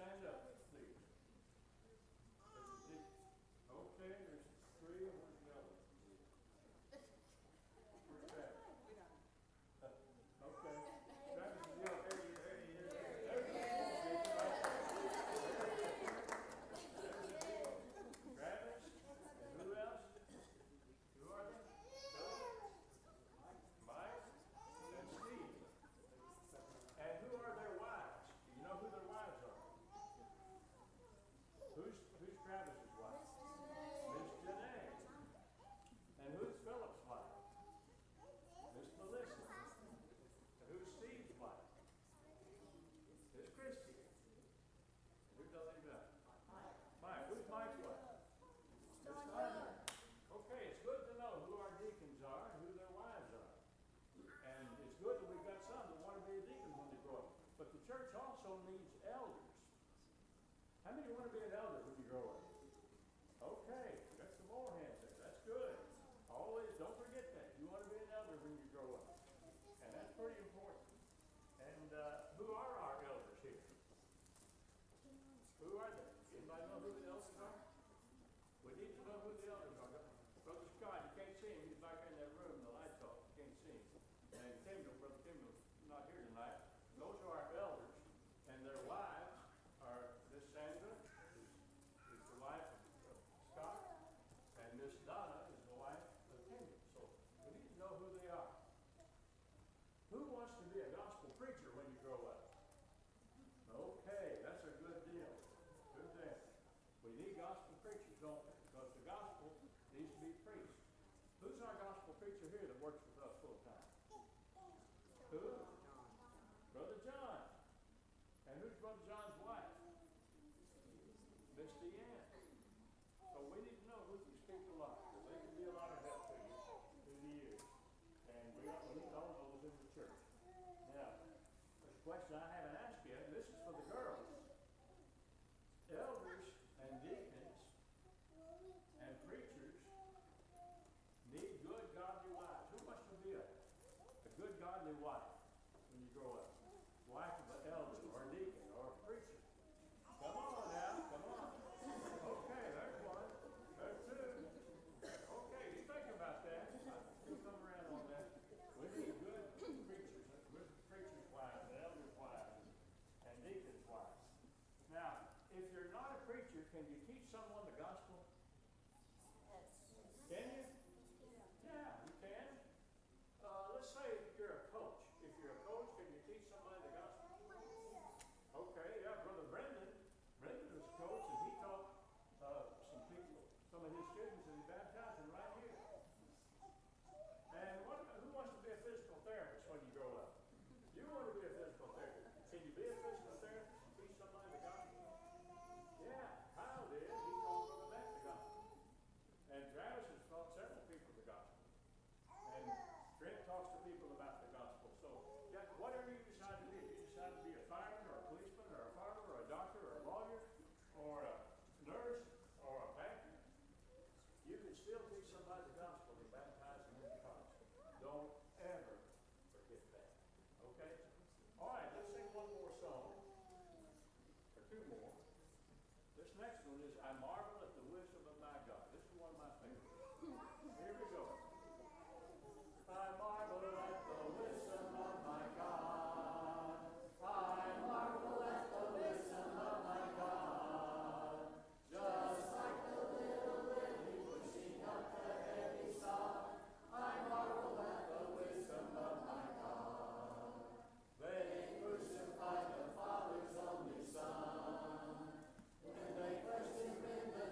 stand up, please. Okay, there's three. Where's the other? Where's that? Okay. Travis, is he okay? Travis, and who else? Who are they? Mike and Steve. And who are their wives? Do you know who their wives are? Who's Travis's wife? Miss Janae. And who's Philip's wife? Miss Melissa. And who's Steve's wife? Miss Christy. And who does he know? Mike. Who's Mike's wife? Miss Tanya. Okay, it's good to know who our deacons are and who their wives are. And it's good that we've got some that want to be a deacon when they grow up. But the church also needs elders. How many want to be an elder when you grow up? Okay, we got some more hands there. That's good. Always, don't forget that. You want to be an elder when you grow up. And that's pretty important. And who are our elders here? Who are they? Anybody know who the elders are? We need to know who the elders are. Brother Scott, you can't see him. He's back in that room, the lights off. You can't see him. And Kendall, Brother Kendall, not here tonight. Those are our elders. And their wives are Miss Sandra, who's the wife of Scott, and Miss Donna is the wife of Kendall. So we need to know who they are. Who wants to be a gospel preacher when you grow up? Okay, that's a good deal. Good thing. We need gospel preachers, don't we? Because the gospel needs to be preached. Who's our gospel preacher here that works with us full time? Who? Brother John. And who's Brother John's wife? Miss Deanne. So we need to know who these people are. They can be a lot of help to you through the years. And we need all those in the church. Now, there's a question I haven't asked yet, and this is for the girls. Elders and deacons and preachers need good, godly wives. Who wants to be a good, godly wife when you grow up? Wife of an elder or a deacon or a preacher. Come on now, come on. Okay, there's one. There's two. Okay, you think about that. We'll come around on that. We need good preachers, good preachers' wives, and elders' wives, and deacons' wives. Now, if you're not a preacher, can you teach someone the gospel? Can you? Yeah, you can. Let's say you're a coach. If you're a coach, can you teach somebody the gospel? Okay, yeah, Brother Brendan. Brendan was a coach, and he taught some people, some of his students, and he baptized them right here. And who wants to be a physical therapist when you grow up? You want to be a physical therapist. Can you be a physical therapist and teach somebody the gospel? Yeah, Kyle did. He told Brother Matt the gospel. And Travis has taught several people the gospel. And Trent talks to people about the gospel. So, yeah, whatever you decide to be, if you decide to be a fireman or a policeman or a farmer or a doctor or a lawyer or a nurse or a banker, you can still teach somebody the gospel and baptize them in Christ. Don't ever forget that. Okay? All right, let's sing one more song. Or two more. This next one is I Marvel at the Wisdom of My God. This is one of my favorites. Here we go. I marvel at the wisdom of my God. I marvel at the wisdom of my God. Just like the little lily pushing up the heavy sod, I marvel at the wisdom of my God. They crucified the Father's only Son. When they crushed him in the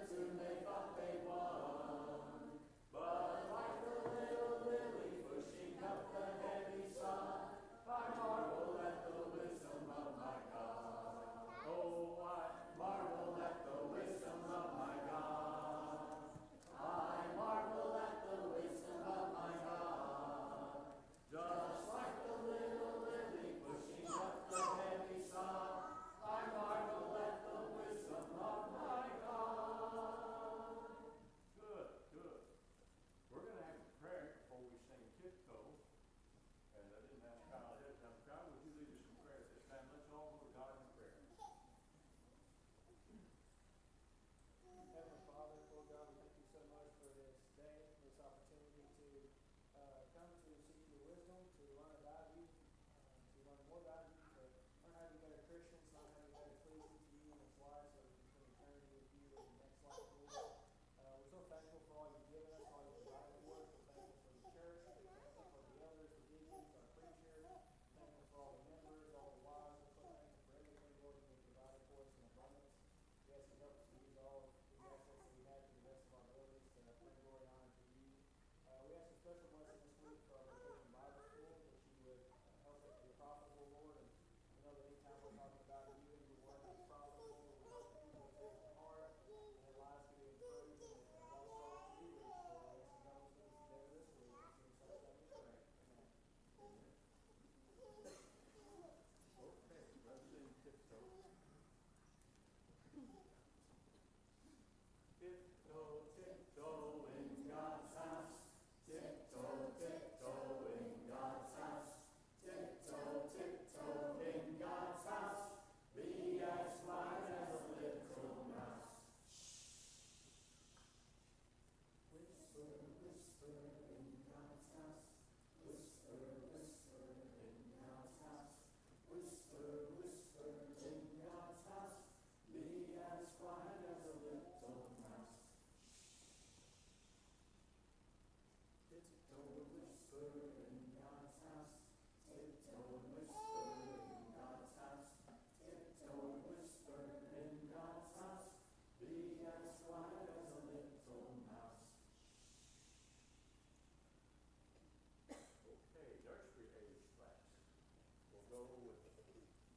go with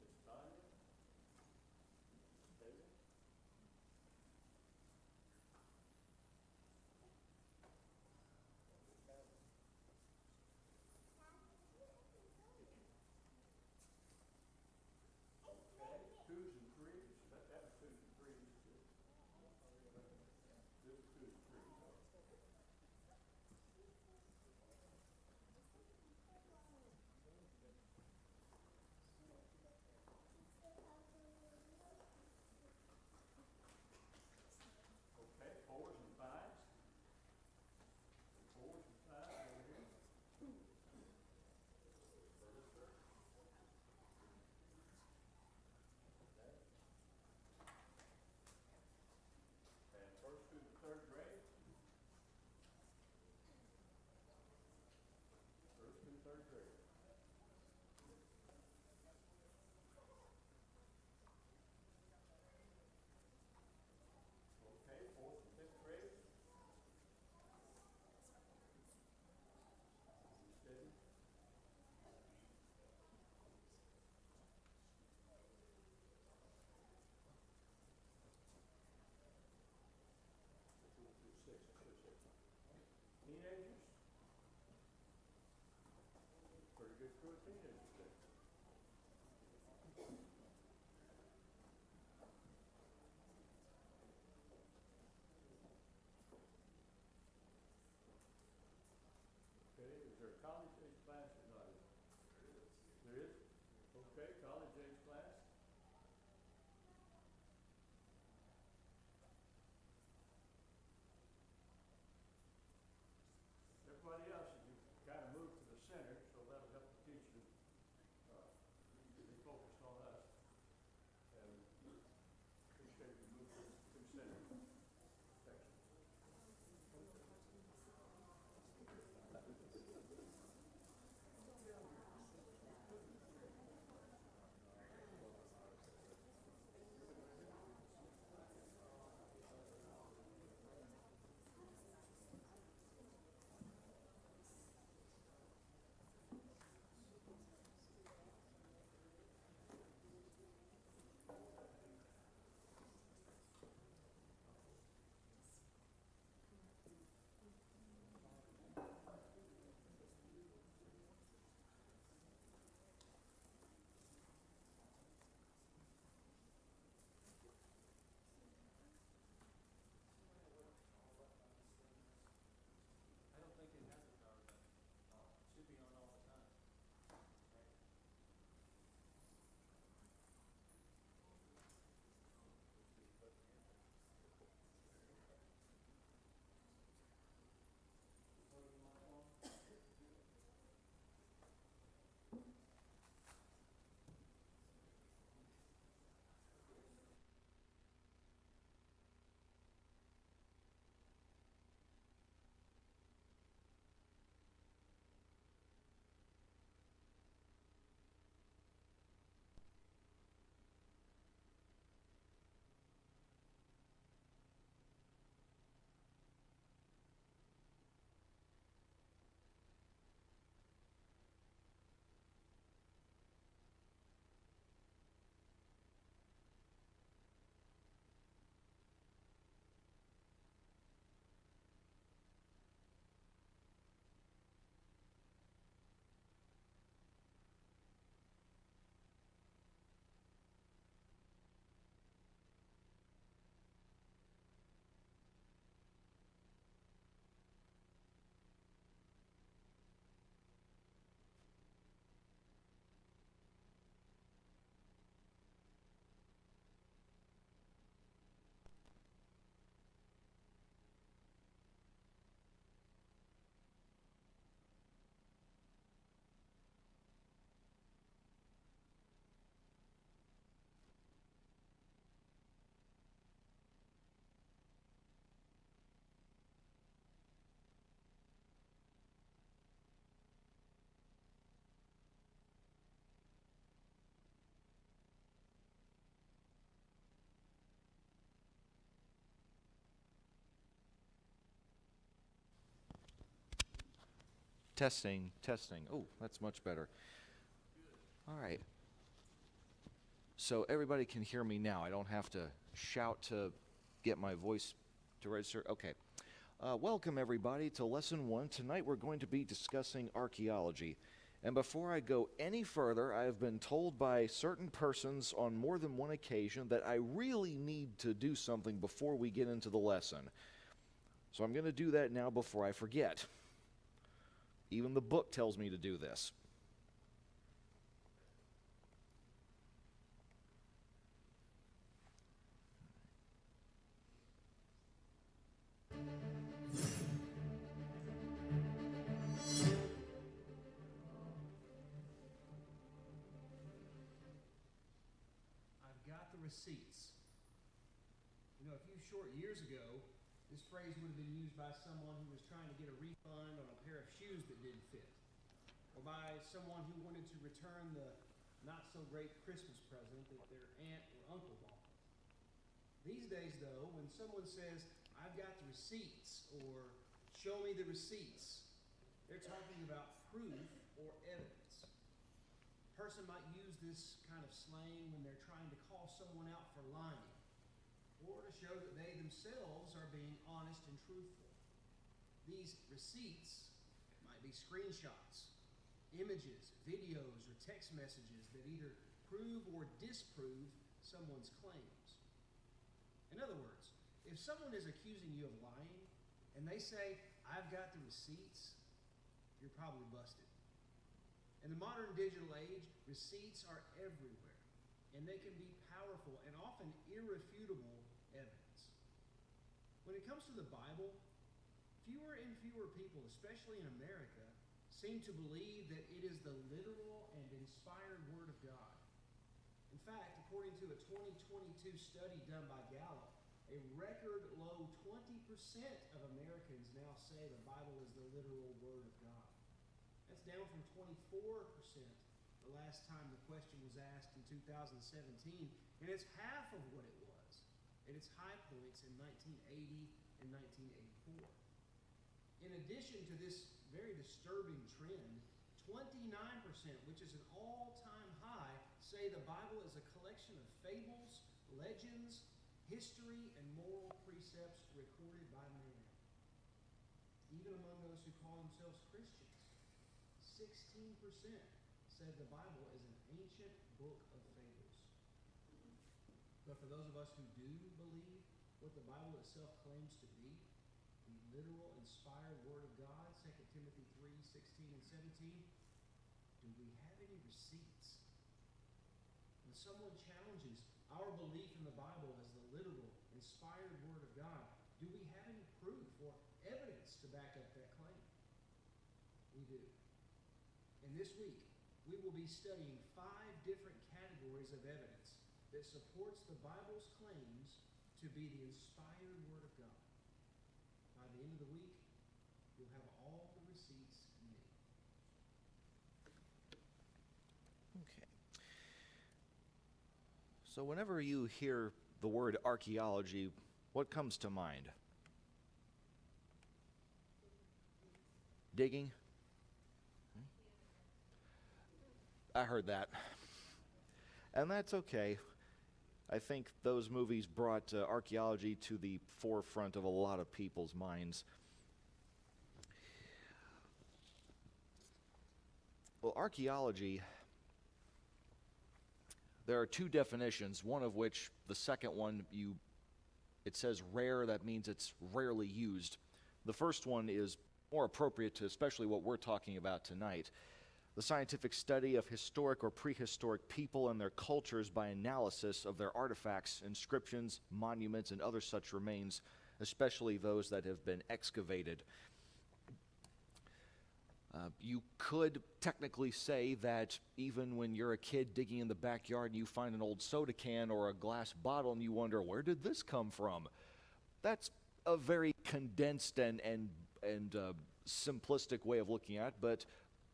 Miss Tanya, David. Okay, twos and threes, that was twos and threes, too. This is twos and threes, so. Okay, fours and fives. Fours and fives over here. Okay. And first through the third grade. First through third grade. Okay, fourth and fifth grade. Steady. Through six, I should say. Teenagers. Pretty good crew of teenagers there. Okay, is there a college age class or not? There is? Okay, college age class. Everybody else, you kind of move to the center, so that'll help the teacher be focused on us. And appreciate if you move to the center section. I don't think it has a power button. It should be on all the time. Right? What do you want on? Testing, testing. Oh, that's much better. All right. so everybody can hear me now. I don't have to shout to get my voice to register. Okay. Welcome, everybody, to Lesson 1. Tonight we're going to be discussing archaeology. And before I go any further, I have been told by certain persons on more than one occasion that I really need to do something before we get into the lesson. So I'm going to do that now before I forget. Even the book tells me to do this. I've got the receipts. You know, a few short years ago, this phrase would have been used by someone who was trying to get a refund on a pair of shoes that didn't fit, or by someone who wanted to return the not-so-great Christmas present that their aunt or uncle bought. These days, though, when someone says, "I've got the receipts," or "show me the receipts," they're talking about proof or evidence. A person might use this kind of slang when they're trying to call someone out for lying, or to show that they themselves are being honest and truthful. These receipts might be screenshots, images, videos, or text messages that either prove or disprove someone's claims. In other words, if someone is accusing you of lying and they say, "I've got the receipts," you're probably busted. In the modern digital age, receipts are everywhere, and they can be powerful and often irrefutable evidence. When it comes to the Bible, fewer and fewer people, especially in America, seem to believe that it is the literal and inspired Word of God. In fact, according to a 2022 study done by Gallup, a record low 20% of Americans now say the Bible is the literal Word of God. That's down from 24% the last time the question was asked in 2017, and it's half of what it was at its high points in 1980 and 1984. In addition to this very disturbing trend, 29%, which is an all-time high, say the Bible is a collection of fables, legends, history, and moral precepts recorded by man. Even among those who call themselves Christians, 16% said the Bible is an ancient book of fables. But for those of us who do believe what the Bible itself claims to be, the literal, inspired Word of God, 2 Timothy 3:16 and 17, do we have any receipts? When someone challenges our belief in the Bible as the literal, inspired Word of God, do we have any proof or evidence to back up that claim? We do. And this week, we will be studying 5 different categories of evidence that supports the Bible's claims to be the inspired Word of God. By the end of the week, you'll have all the receipts you need. Okay. So whenever you hear the word archaeology, what comes to mind? Digging? I heard that. And that's okay. I think those movies brought archaeology to the forefront of a lot of people's minds. Well, archaeology, there are 2 definitions, one of which, the second one, it says rare, that means it's rarely used. The first one is more appropriate to especially what we're talking about tonight. The scientific study of historic or prehistoric people and their cultures by analysis of their artifacts, inscriptions, monuments, and other such remains, especially those that have been excavated. You could technically say that even when you're a kid digging in the backyard and you find an old soda can or a glass bottle and you wonder, where did this come from? That's a very condensed and simplistic way of looking at it, but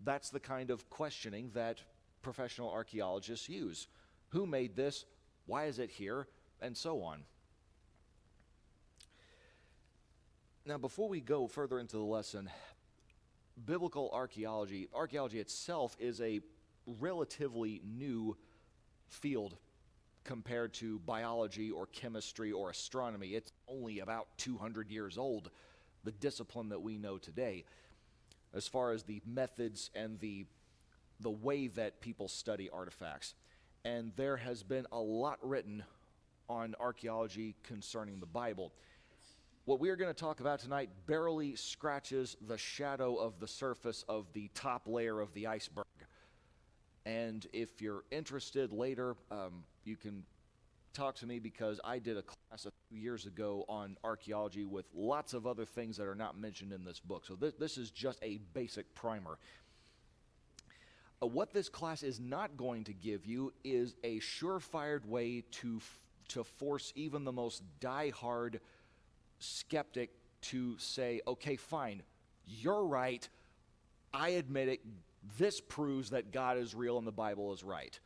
that's the kind of questioning that professional archaeologists use. Who made this? Why is it here? And so on. Now, before we go further into the lesson, biblical archaeology itself is a relatively new field compared to biology or chemistry or astronomy. It's only about 200 years old, the discipline that we know today, as far as the methods and the way that people study artifacts. And there has been a lot written on archaeology concerning the Bible. What we are going to talk about tonight barely scratches the shadow of the surface of the top layer of the iceberg. And if you're interested later, you can talk to me, because I did a class a few years ago on archaeology with lots of other things that are not mentioned in this book. So this is just a basic primer. What this class is not going to give you is a surefire way to force even the most die-hard skeptic to say, okay, fine, you're right, I admit it, this proves that God is real and the Bible is right.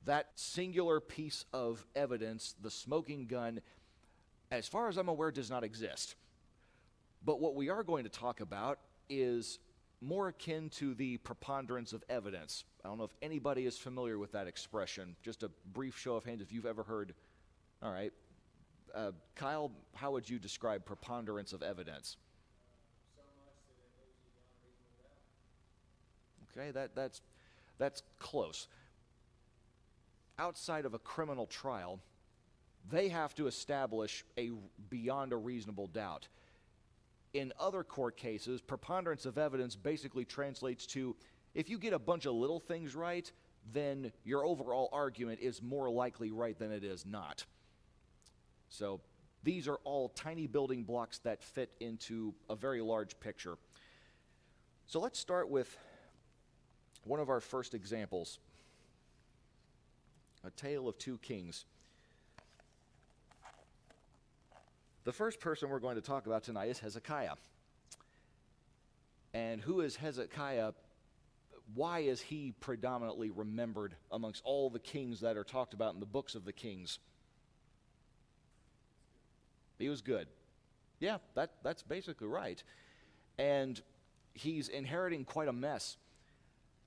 That singular piece of evidence, the smoking gun, as far as I'm aware, does not exist. But what we are going to talk about is more akin to the preponderance of evidence. I don't know if anybody is familiar with that expression. Just a brief show of hands if you've ever heard. All right. Kyle, how would you describe preponderance of evidence? So much that it goes beyond a reasonable doubt. Okay, that's close. Outside of a criminal trial, they have to establish beyond a reasonable doubt. In other court cases, preponderance of evidence basically translates to, if you get a bunch of little things right, then your overall argument is more likely right than it is not. So these are all tiny building blocks that fit into a very large picture. So let's start with one of our first examples, A Tale of Two Kings. The first person we're going to talk about tonight is Hezekiah. And who is Hezekiah? Why is he predominantly remembered amongst all the kings that are talked about in the books of the kings? He was good. Yeah, that's basically right. And he's inheriting quite a mess.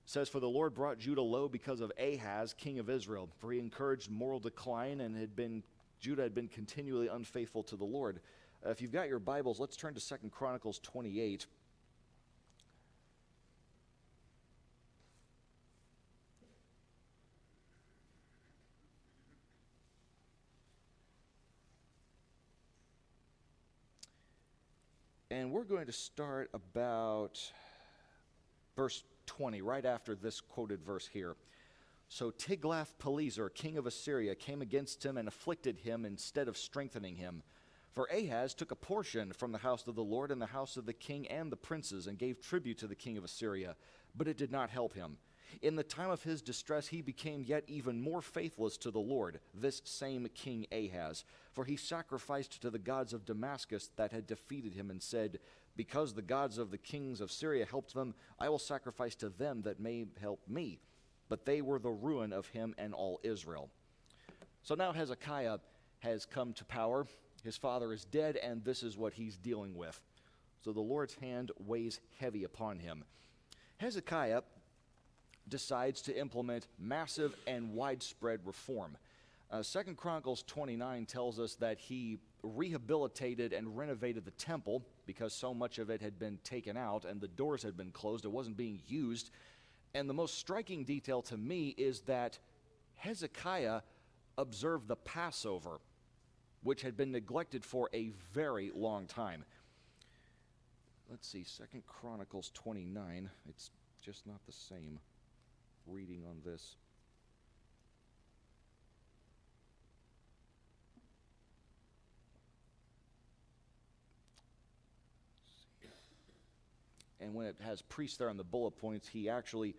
It says, for the Lord brought Judah low because of Ahaz, king of Israel, for he encouraged moral decline, and Judah had been continually unfaithful to the Lord. If you've got your Bibles, let's turn to 2 Chronicles 28. And we're going to start about verse 20, right after this quoted verse here. So Tiglath-Pileser, king of Assyria, came against him and afflicted him instead of strengthening him. For Ahaz took a portion from the house of the Lord and the house of the king and the princes, and gave tribute to the king of Assyria, but it did not help him. In the time of his distress he became yet even more faithless to the Lord, this same King Ahaz. For he sacrificed to the gods of Damascus that had defeated him, and said, because the gods of the kings of Syria helped them, I will sacrifice to them that may help me. But they were the ruin of him and all Israel. So now Hezekiah has come to power. His father is dead, and this is what he's dealing with. So the Lord's hand weighs heavy upon him. Hezekiah decides to implement massive and widespread reform. 2 Chronicles 29 tells us that he rehabilitated and renovated the temple because so much of it had been taken out and the doors had been closed. It wasn't being used. And the most striking detail to me is that Hezekiah observed the Passover, which had been neglected for a very long time. Let's see, 2 Chronicles 29. It's just not the same reading on this. And when it has priests there on the bullet points, he actually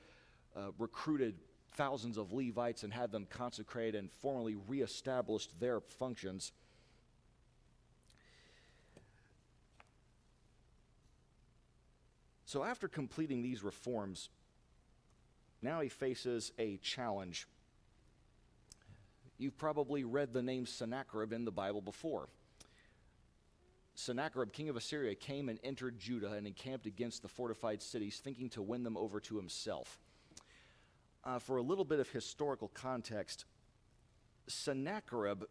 recruited thousands of Levites and had them consecrate and formally reestablished their functions. So after completing these reforms, now he faces a challenge. You've probably read the name Sennacherib in the Bible before. Sennacherib, king of Assyria, came and entered Judah and encamped against the fortified cities, thinking to win them over to himself. For a little bit of historical context, Sennacherib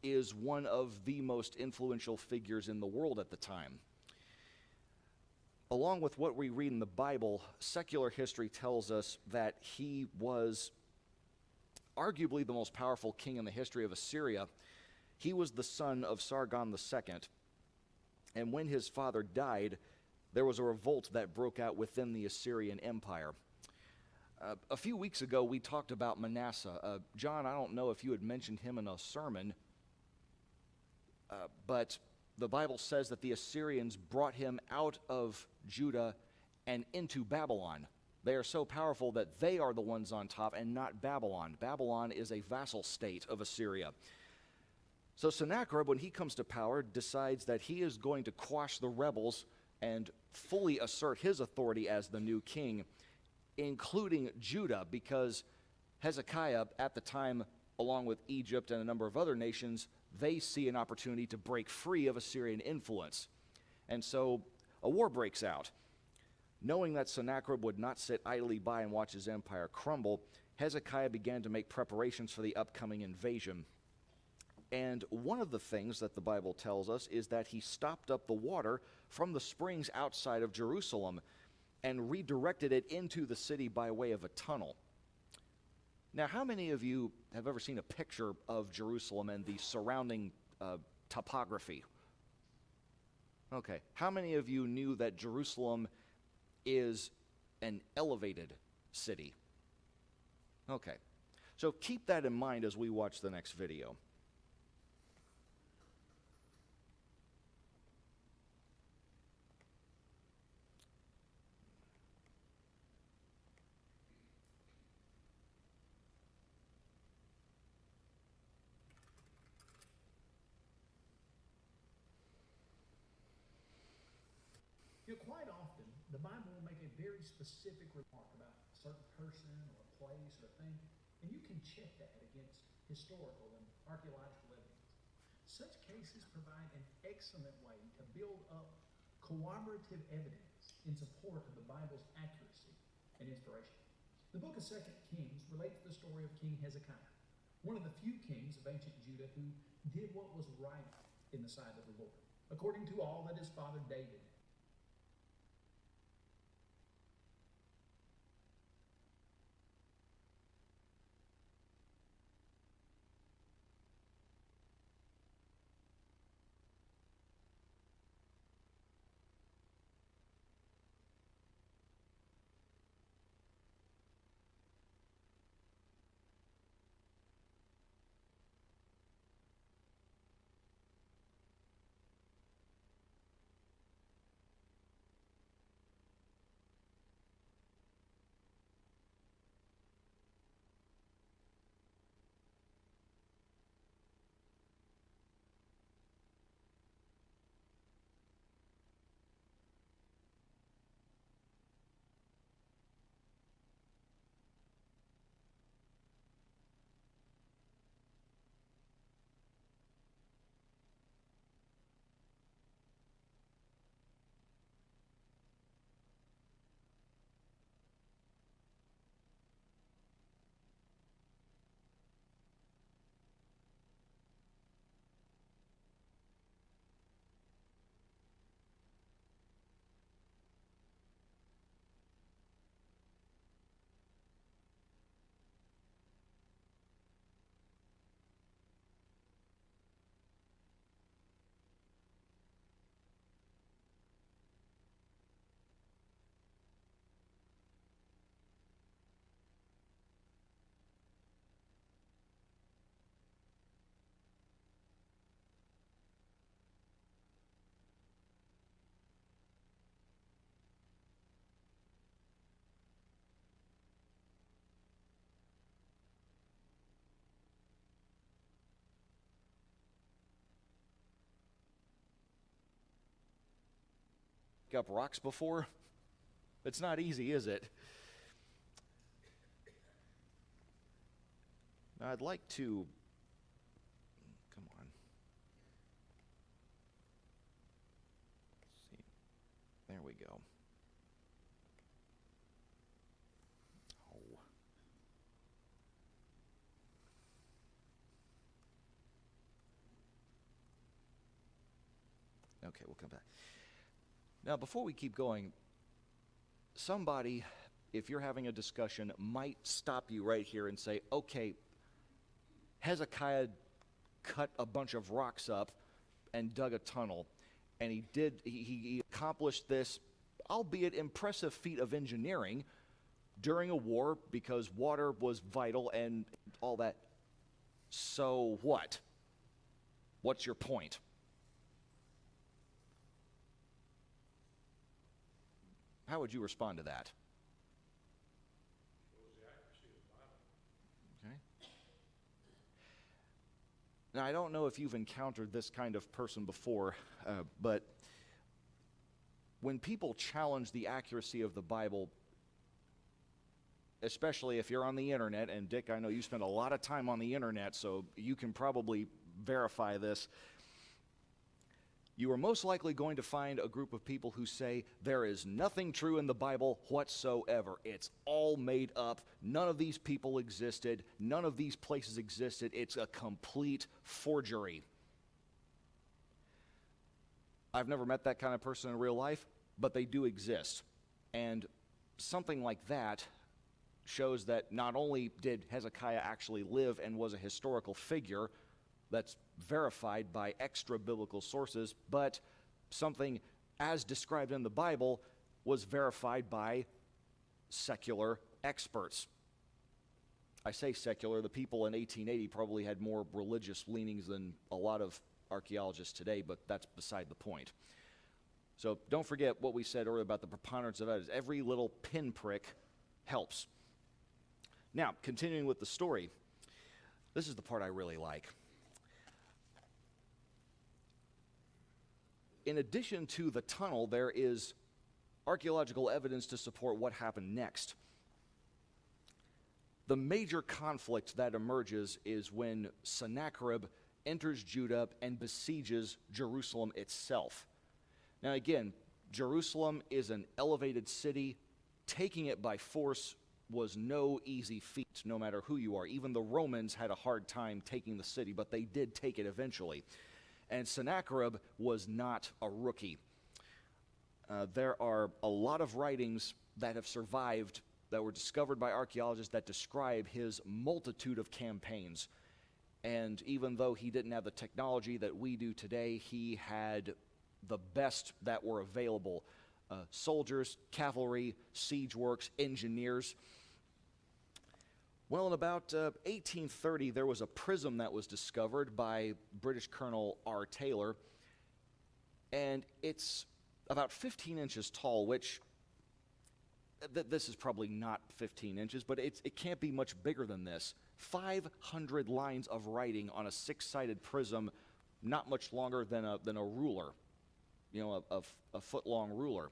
is one of the most influential figures in the world at the time. Along with what we read in the Bible, secular history tells us that he was arguably the most powerful king in the history of Assyria. He was the son of Sargon II, and when his father died, there was a revolt that broke out within the Assyrian Empire. A few weeks ago, we talked about Manasseh. John, I don't know if you had mentioned him in a sermon, but the Bible says that the Assyrians brought him out of Judah and into Babylon. They are so powerful that they are the ones on top and not Babylon. Babylon is a vassal state of Assyria. So Sennacherib, when he comes to power, decides that he is going to quash the rebels and fully assert his authority as the new king, including Judah, because Hezekiah at the time, along with Egypt and a number of other nations, they see an opportunity to break free of Assyrian influence. And so a war breaks out. Knowing that Sennacherib would not sit idly by and watch his empire crumble, Hezekiah began to make preparations for the upcoming invasion. And one of the things that the Bible tells us is that he stopped up the water from the springs outside of Jerusalem and redirected it into the city by way of a tunnel. Now, how many of you have ever seen a picture of Jerusalem and the surrounding topography? Okay. How many of you knew that Jerusalem is an elevated city? Okay. So keep that in mind as we watch the next video. Quite often, the Bible will make a very specific remark about a certain person or a place or a thing, and you can check that against historical and archaeological evidence. Such cases provide an excellent way to build up corroborative evidence in support of the Bible's accuracy and inspiration. The book of 2 Kings relates the story of King Hezekiah, one of the few kings of ancient Judah who did what was right in the sight of the Lord, according to all that his father David up rocks before? It's not easy, is it? Now I'd like to, come on. Let's see. There we go. Oh. Okay, we'll come back. Now, before we keep going, somebody, if you're having a discussion, might stop you right here and say, okay, Hezekiah cut a bunch of rocks up and dug a tunnel, and he accomplished this, albeit impressive feat of engineering during a war because water was vital and all that. So what? What's your point? How would you respond to that? Okay. Now, I don't know if you've encountered this kind of person before, but when people challenge the accuracy of the Bible, especially if you're on the internet, and Dick, I know you spend a lot of time on the internet, so you can probably verify this, you are most likely going to find a group of people who say there is nothing true in the Bible whatsoever. It's all made up. None of these people existed. None of these places existed. It's a complete forgery. I've never met that kind of person in real life, but they do exist. And something like that shows that not only did Hezekiah actually live and was a historical figure that's verified by extra-biblical sources, but something as described in the Bible was verified by secular experts. I say secular, the people in 1880 probably had more religious leanings than a lot of archaeologists today, but that's beside the point. So don't forget what we said earlier about the preponderance of evidence. Every little pinprick helps. Now, continuing with the story, this is the part I really like. In addition to the tunnel, there is archaeological evidence to support what happened next. The major conflict that emerges is when Sennacherib enters Judah and besieges Jerusalem itself. Now again, Jerusalem is an elevated city. Taking it by force was no easy feat, no matter who you are. Even the Romans had a hard time taking the city, but they did take it eventually. And Sennacherib was not a rookie. There are a lot of writings that have survived that were discovered by archaeologists that describe his multitude of campaigns. And even though he didn't have the technology that we do today, he had the best that were available. Soldiers, cavalry, siege works, engineers. Well, in about 1830, there was a prism that was discovered by British Colonel R. Taylor, and it's about 15 inches tall, which, this is probably not 15 inches, but it can't be much bigger than this. 500 lines of writing on a six-sided prism, not much longer than a ruler, a foot-long ruler.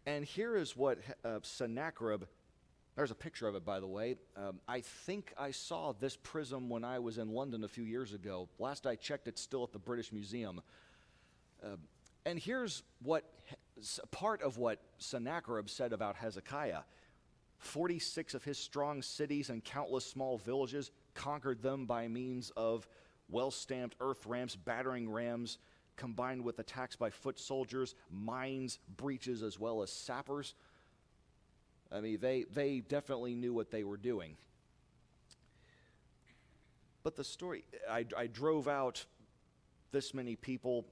And here is what Sennacherib, there's a picture of it, by the way. I think I saw this prism when I was in London a few years ago. Last I checked, it's still at the British Museum. And here's part of what Sennacherib said about Hezekiah. 46 of his strong cities and countless small villages, conquered them by means of well-stamped earth ramps, battering rams, combined with attacks by foot soldiers, mines, breaches, as well as sappers. I mean, they definitely knew what they were doing. But the story, I drove out this many people,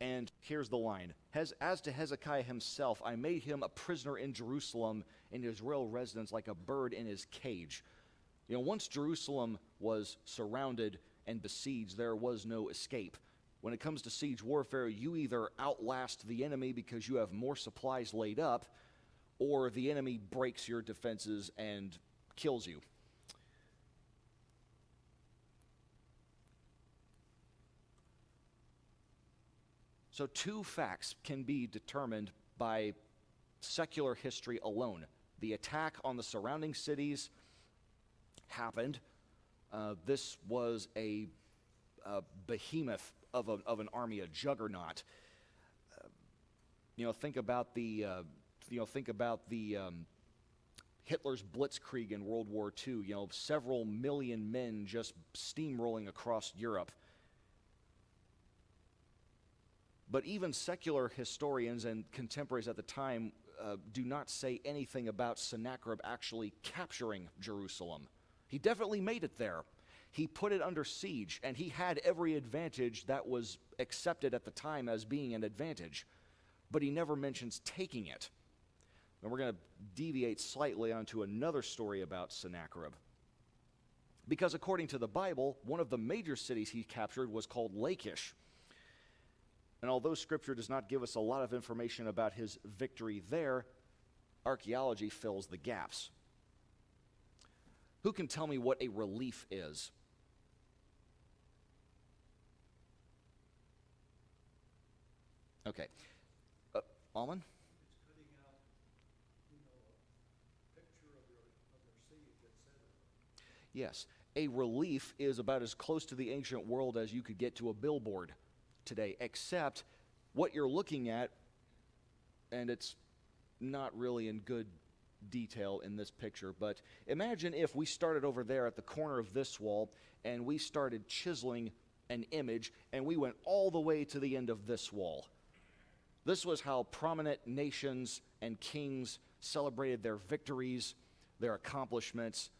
and here's the line. As to Hezekiah himself, I made him a prisoner in Jerusalem in his royal residence like a bird in his cage. Once Jerusalem was surrounded and besieged, there was no escape. When it comes to siege warfare, you either outlast the enemy because you have more supplies laid up, or the enemy breaks your defenses and kills you. So two facts can be determined by secular history alone. The attack on the surrounding cities happened. This was a behemoth of an army, a juggernaut. Think about the Hitler's Blitzkrieg in World War II. Several million men just steamrolling across Europe. But even secular historians and contemporaries at the time do not say anything about Sennacherib actually capturing Jerusalem. He definitely made it there. He put it under siege, and he had every advantage that was accepted at the time as being an advantage. But he never mentions taking it. And we're going to deviate slightly onto another story about Sennacherib. Because according to the Bible, one of the major cities he captured was called Lachish. And although Scripture does not give us a lot of information about his victory there, archaeology fills the gaps. Who can tell me what a relief is? Okay. Alman? It's cutting out, a picture of their siege, etc. Yes. A relief is about as close to the ancient world as you could get to a billboard today, except what you're looking at, and it's not really in good detail in this picture, but imagine if we started over there at the corner of this wall and we started chiseling an image and we went all the way to the end of this wall. This was how prominent nations and kings celebrated their victories, their accomplishments.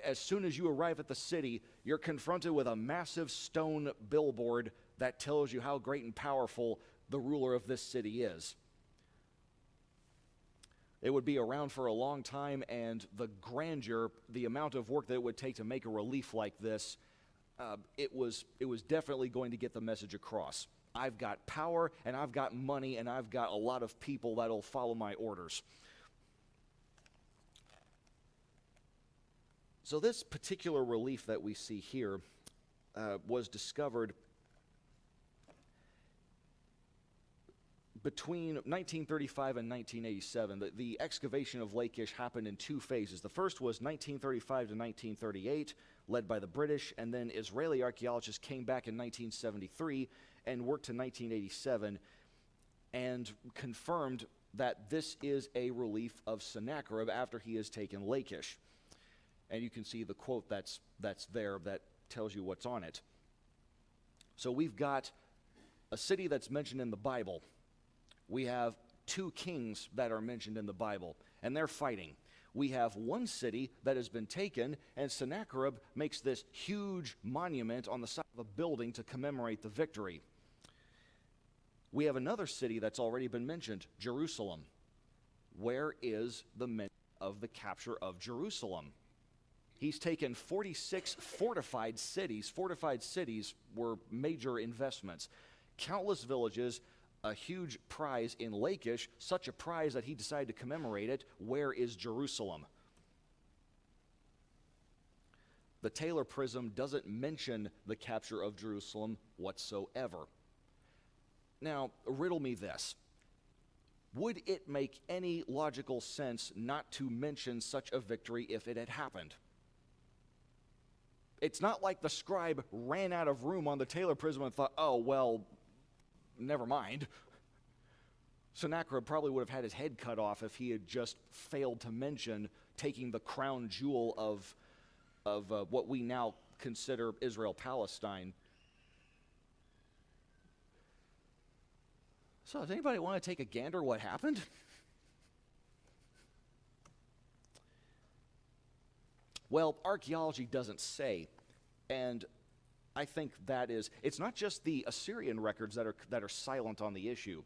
As soon as you arrive at the city, you're confronted with a massive stone billboard that tells you how great and powerful the ruler of this city is. It would be around for a long time, and the grandeur, the amount of work that it would take to make a relief like this, it was definitely going to get the message across. I've got power, and I've got money, and I've got a lot of people that'll follow my orders. So this particular relief that we see here was discovered between 1935 and 1987. The excavation of Lachish happened in two phases. The first was 1935 to 1938, led by the British, and then Israeli archaeologists came back in 1973 and worked to 1987 and confirmed that this is a relief of Sennacherib after he has taken Lachish. And you can see the quote that's there that tells you what's on it. So we've got a city that's mentioned in the Bible. We have two kings that are mentioned in the Bible, and they're fighting. We have one city that has been taken, and Sennacherib makes this huge monument on the side of a building to commemorate the victory. We have another city that's already been mentioned, Jerusalem. Where is the mention of the capture of Jerusalem? He's taken 46 fortified cities. Fortified cities were major investments. Countless villages, a huge prize in Lachish, such a prize that he decided to commemorate it. Where is Jerusalem? The Taylor Prism doesn't mention the capture of Jerusalem whatsoever. Now, riddle me this. Would it make any logical sense not to mention such a victory if it had happened? It's not like the scribe ran out of room on the Taylor Prism and thought, oh, well, never mind. Sennacherib probably would have had his head cut off if he had just failed to mention taking the crown jewel of what we now consider Israel-Palestine. So does anybody want to take a gander what happened? Well, archaeology doesn't say, and I think it's not just the Assyrian records that are silent on the issue.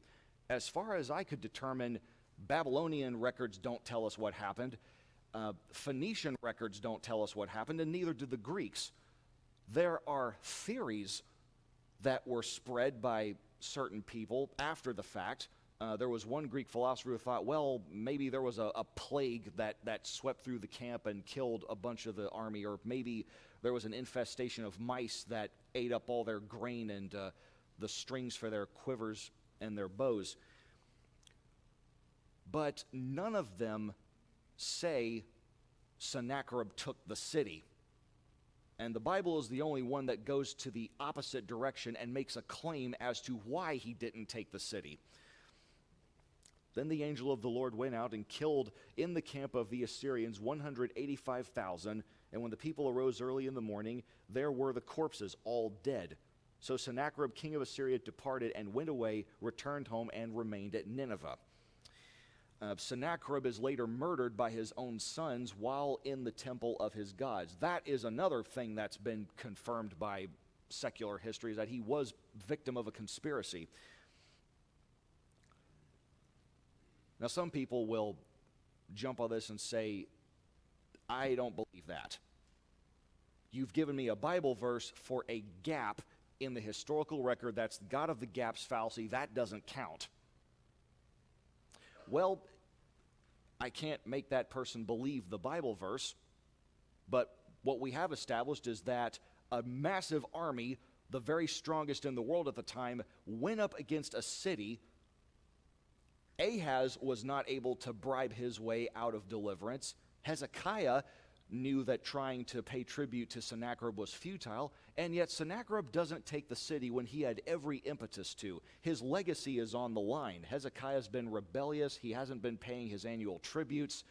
As far as I could determine, Babylonian records don't tell us what happened. Phoenician records don't tell us what happened, and neither do the Greeks. There are theories that were spread by certain people after the fact. There was one Greek philosopher who thought, well, maybe there was a plague that swept through the camp and killed a bunch of the army, or maybe there was an infestation of mice that ate up all their grain and the strings for their quivers and their bows. But none of them say Sennacherib took the city. And the Bible is the only one that goes to the opposite direction and makes a claim as to why he didn't take the city. Then the angel of the Lord went out and killed in the camp of the Assyrians 185,000. And when the people arose early in the morning, there were the corpses all dead. So Sennacherib, king of Assyria, departed and went away, returned home, and remained at Nineveh. Sennacherib is later murdered by his own sons while in the temple of his gods. That is another thing that's been confirmed by secular history, is that he was victim of a conspiracy. Now, some people will jump on this and say, I don't believe that. You've given me a Bible verse for a gap in the historical record. That's God of the gaps fallacy. That doesn't count. Well, I can't make that person believe the Bible verse, but what we have established is that a massive army, the very strongest in the world at the time, went up against a city. Ahaz was not able to bribe his way out of deliverance. Hezekiah knew that trying to pay tribute to Sennacherib was futile, and yet Sennacherib doesn't take the city when he had every impetus to. His legacy is on the line. Hezekiah's been rebellious. He hasn't been paying his annual tributes.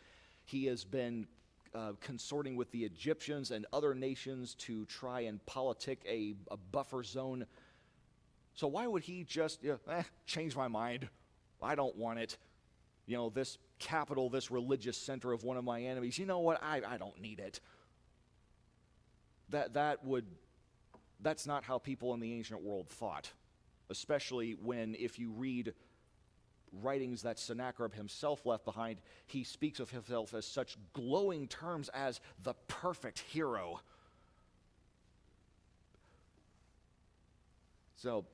He has been consorting with the Egyptians and other nations to try and politic a buffer zone. So why would he just change my mind? I don't want it. This capital, this religious center of one of my enemies, you know what, I don't need it. That's not how people in the ancient world thought, especially when, if you read writings that Sennacherib himself left behind, he speaks of himself as such glowing terms as the perfect hero. So,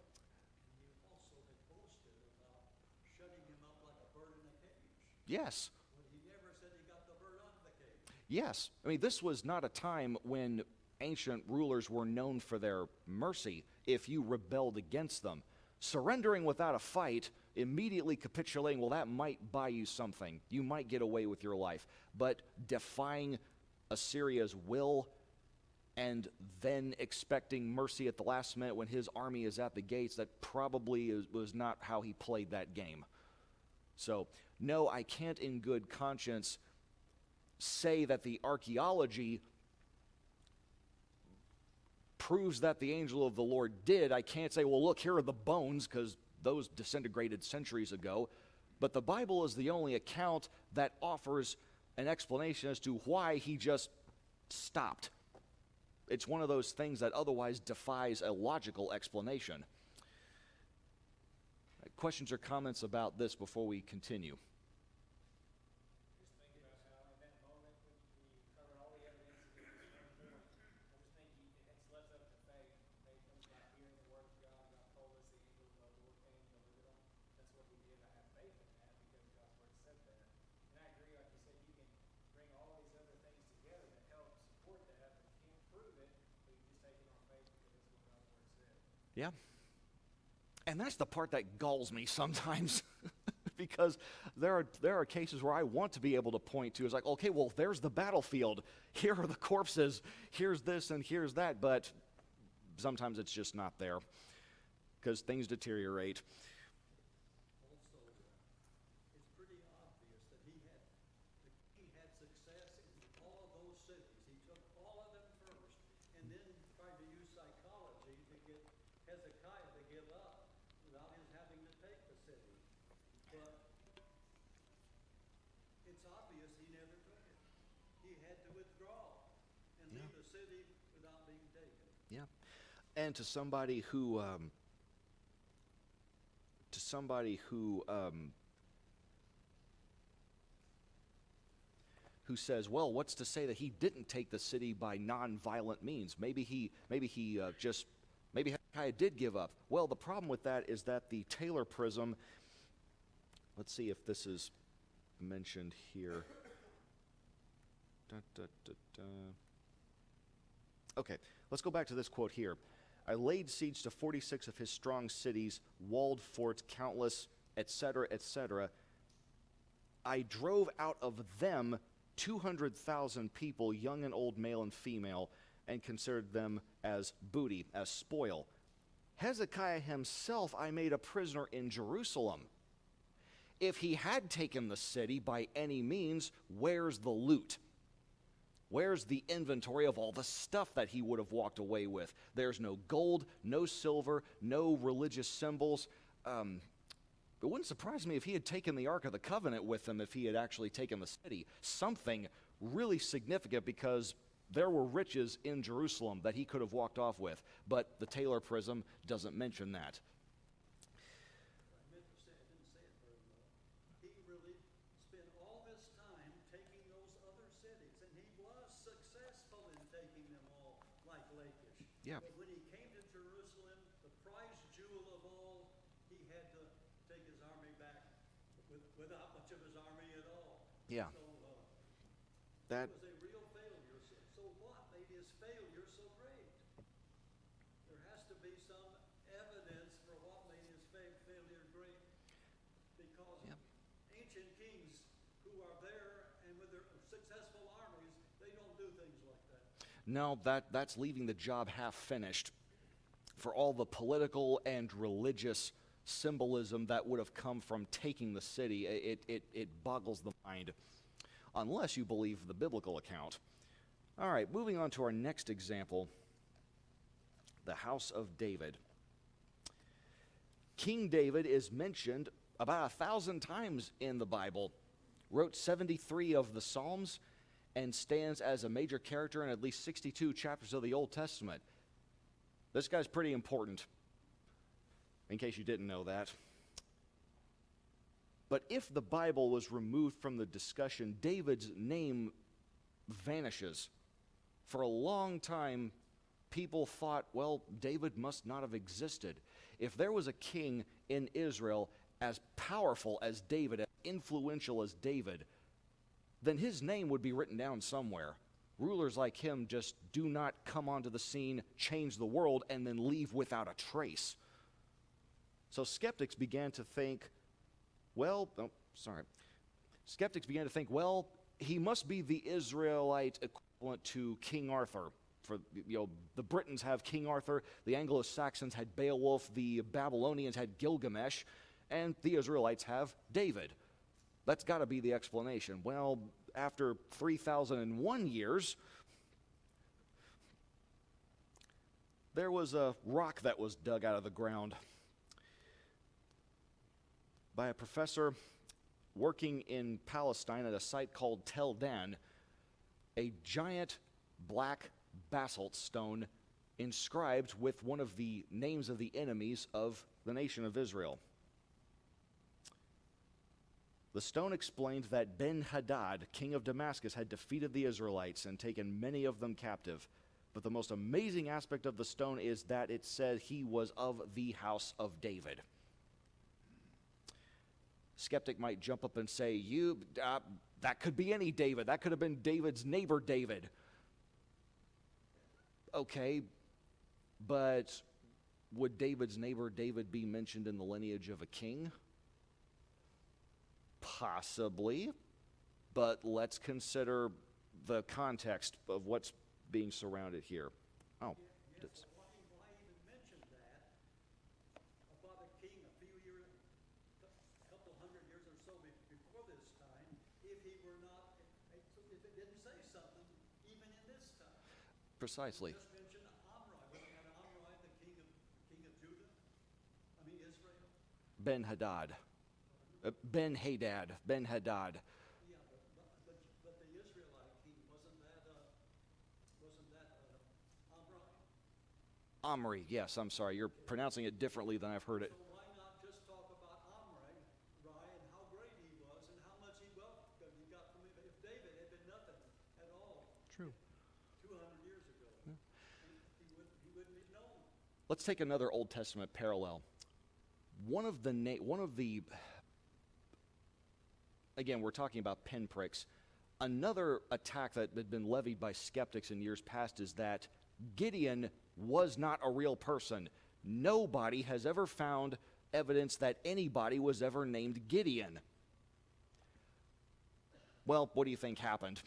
And you also had boasted about shutting him up like a bird in a cage. yes. But he never said he got the bird out of the cage. Yes. I mean, this was not a time when ancient rulers were known for their mercy if you rebelled against them. Surrendering without a fight, immediately capitulating, well, that might buy you something. You might get away with your life. But defying Assyria's will and then expecting mercy at the last minute when his army is at the gates, that probably was not how he played that game. So, no, I can't in good conscience say that the archaeology proves that the angel of the Lord did. I can't say, well, look, here are the bones, because those disintegrated centuries ago. But the Bible is the only account that offers an explanation as to why he just stopped. It's one of those things that otherwise defies a logical explanation. Questions or comments about this before we continue? Just think about how in that moment when you cover all the evidence and you just bring more, I just think it's left up to faith. Faith comes by hearing the word of God. God told us the angel of the Lord came to deliver them. That's what we did. I have faith in that because God's word said that. And I agree, like you said, you can bring all these other things together that help support that, but you can't prove it, but you just take it on faith because that's what God's word said. Yeah. And that's the part that galls me sometimes. Because there are cases where I want to be able to point to, it's like, okay, well, there's the battlefield. Here are the corpses. Here's this and here's that. But sometimes it's just not there because things deteriorate. Also, it's pretty obvious that the king had success in all of those cities. He took all of them first and then tried to use psychology to get Hezekiah to give up without his having to take the city. But it's obvious he never took it. He had to withdraw and leave the city without being taken. Yeah. And to somebody who says, well, what's to say that he didn't take the city by non-violent means? Maybe Hezekiah did give up. Well, the problem with that is that the Taylor Prism, let's see if this is mentioned here. Okay, let's go back to this quote here. I laid siege to 46 of his strong cities, walled forts, countless, etc., etc. I drove out of them 200,000 people, young and old, male and female, and considered them as booty, as spoil. Hezekiah himself I made a prisoner in Jerusalem. If he had taken the city by any means, where's the loot? Where's the inventory of all the stuff that he would have walked away with? There's no gold, no silver, no religious symbols. It wouldn't surprise me if he had taken the Ark of the Covenant with him, if he had actually taken the city. Something really significant, because there were riches in Jerusalem that he could have walked off with. But the Taylor Prism doesn't mention that. I meant to say, I didn't say it very well. He really spent all this time taking those other cities, and he was successful in taking them all, like Lachish. Yeah. But when he came to Jerusalem, the prize jewel of all, he had to take his army back without much of his army at all. Yeah. So That it was a real failure. So what made his failure so great? There has to be some evidence for what made his failure great. Because Yep. ancient kings who are there and with their successful armies, they don't do things like that. No, that's leaving the job half finished. For all the political and religious symbolism that would have come from taking the city, it boggles the mind, unless you believe the biblical account. All right, moving on to our next example, the house of David. King David is mentioned about 1,000 times in the Bible, wrote 73 of the Psalms, and stands as a major character in at least 62 chapters of the Old Testament. This guy's pretty important, in case you didn't know that. But if the Bible was removed from the discussion, David's name vanishes. For a long time, people thought, well, David must not have existed. If there was a king in Israel as powerful as David, as influential as David, then his name would be written down somewhere. Rulers like him just do not come onto the scene, change the world, and then leave without a trace. So skeptics began to think, he must be the Israelite equivalent to King Arthur. For the Britons have King Arthur, the Anglo-Saxons had Beowulf, the Babylonians had Gilgamesh, and the Israelites have David. That's got to be the explanation. Well, after 3,001 years, there was a rock that was dug out of the ground by a professor working in Palestine at a site called Tel Dan, a giant black basalt stone inscribed with one of the names of the enemies of the nation of Israel. The stone explained that Ben-Hadad, king of Damascus, had defeated the Israelites and taken many of them captive. But the most amazing aspect of the stone is that it said he was of the house of David. Skeptic might jump up and say, that could be any David. That could have been David's neighbor David. Okay, but would David's neighbor David be mentioned in the lineage of a king? Possibly, but let's consider the context of what's being surrounded here. Oh, Yes, but why even mention that about a king a few years, a couple hundred years or so before this time, if he were not, if it didn't say something, even in this time? precisely. Just mention Omri. Wasn't that Omri, the king of Judah? I mean Israel. Ben-Hadad. Ben-Hadad. Ben-Hadad. Yeah, but the Israelite king wasn't that Omri? Omri, yes, I'm sorry. You're pronouncing it differently than I've heard it. So why not just talk about Omri, and how great he was, and how much he got from him? If David had been nothing at all, True. 200 years ago, he wouldn't be known. Let's take another Old Testament parallel. Again, we're talking about pinpricks. Another attack that had been levied by skeptics in years past is that Gideon was not a real person. Nobody has ever found evidence that anybody was ever named Gideon. Well, what do you think happened?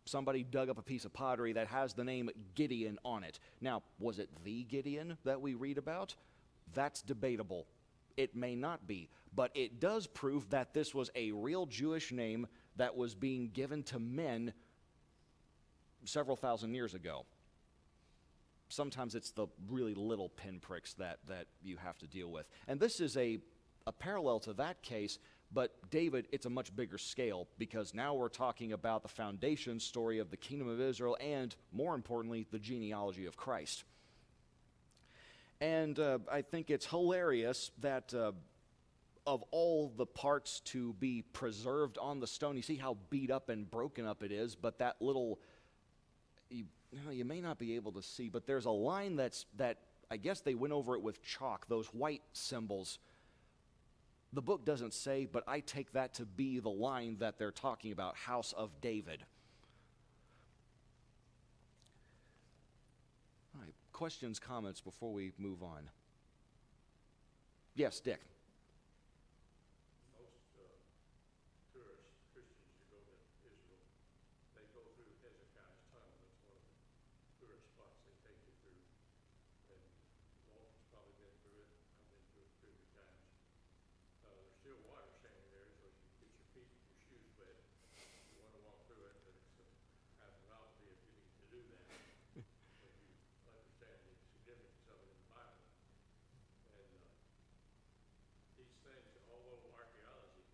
Somebody dug up a piece of pottery that has the name Gideon on it. Now, was it the Gideon that we read about? That's debatable. It may not be, but it does prove that this was a real Jewish name that was being given to men several thousand years ago. Sometimes it's the really little pinpricks that you have to deal with. And this is a parallel to that case, but David, it's a much bigger scale, because now we're talking about the foundation story of the kingdom of Israel and, more importantly, the genealogy of Christ. And I think it's hilarious that of all the parts to be preserved on the stone, you see how beat up and broken up it is, but that little, you may not be able to see, but there's a line that I guess they went over it with chalk, those white symbols. The book doesn't say, but I take that to be the line that they're talking about, House of David. All right, questions, comments before we move on? Yes, Dick. Most tourists, Christians who go to Israel, they go through Hezekiah's tunnel. That's one of the tourist spots they take you through. And Walter's probably been through it. I've been through it 2 times. There's still water standing there, so you get your feet and your shoes wet. You want to walk through it, but it's a novelty if you need to do that. But you understand the significance of it in the Bible. And these things, although archaeology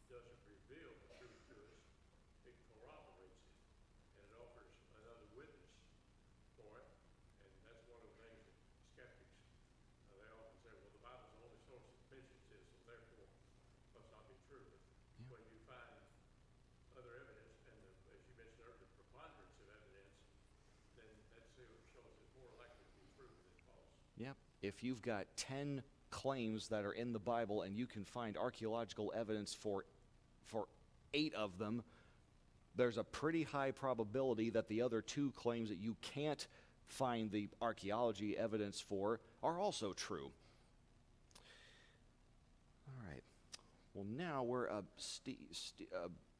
doesn't reveal the truth to us, it corroborates it, and it offers another witness for it. And that's one of the things that skeptics, they often say, well, the Bible's the only source that mentions this, so therefore it must not be true. But when you find other evidence, and as you mentioned earlier, the preponderance of evidence, then that shows it's more likely to be true than false. Yep. If you've got 10 claims that are in the Bible and you can find archaeological evidence for 8 of them, there's a pretty high probability that the other 2 claims that you can't find the archaeology evidence for are also true. All right. Well, now we're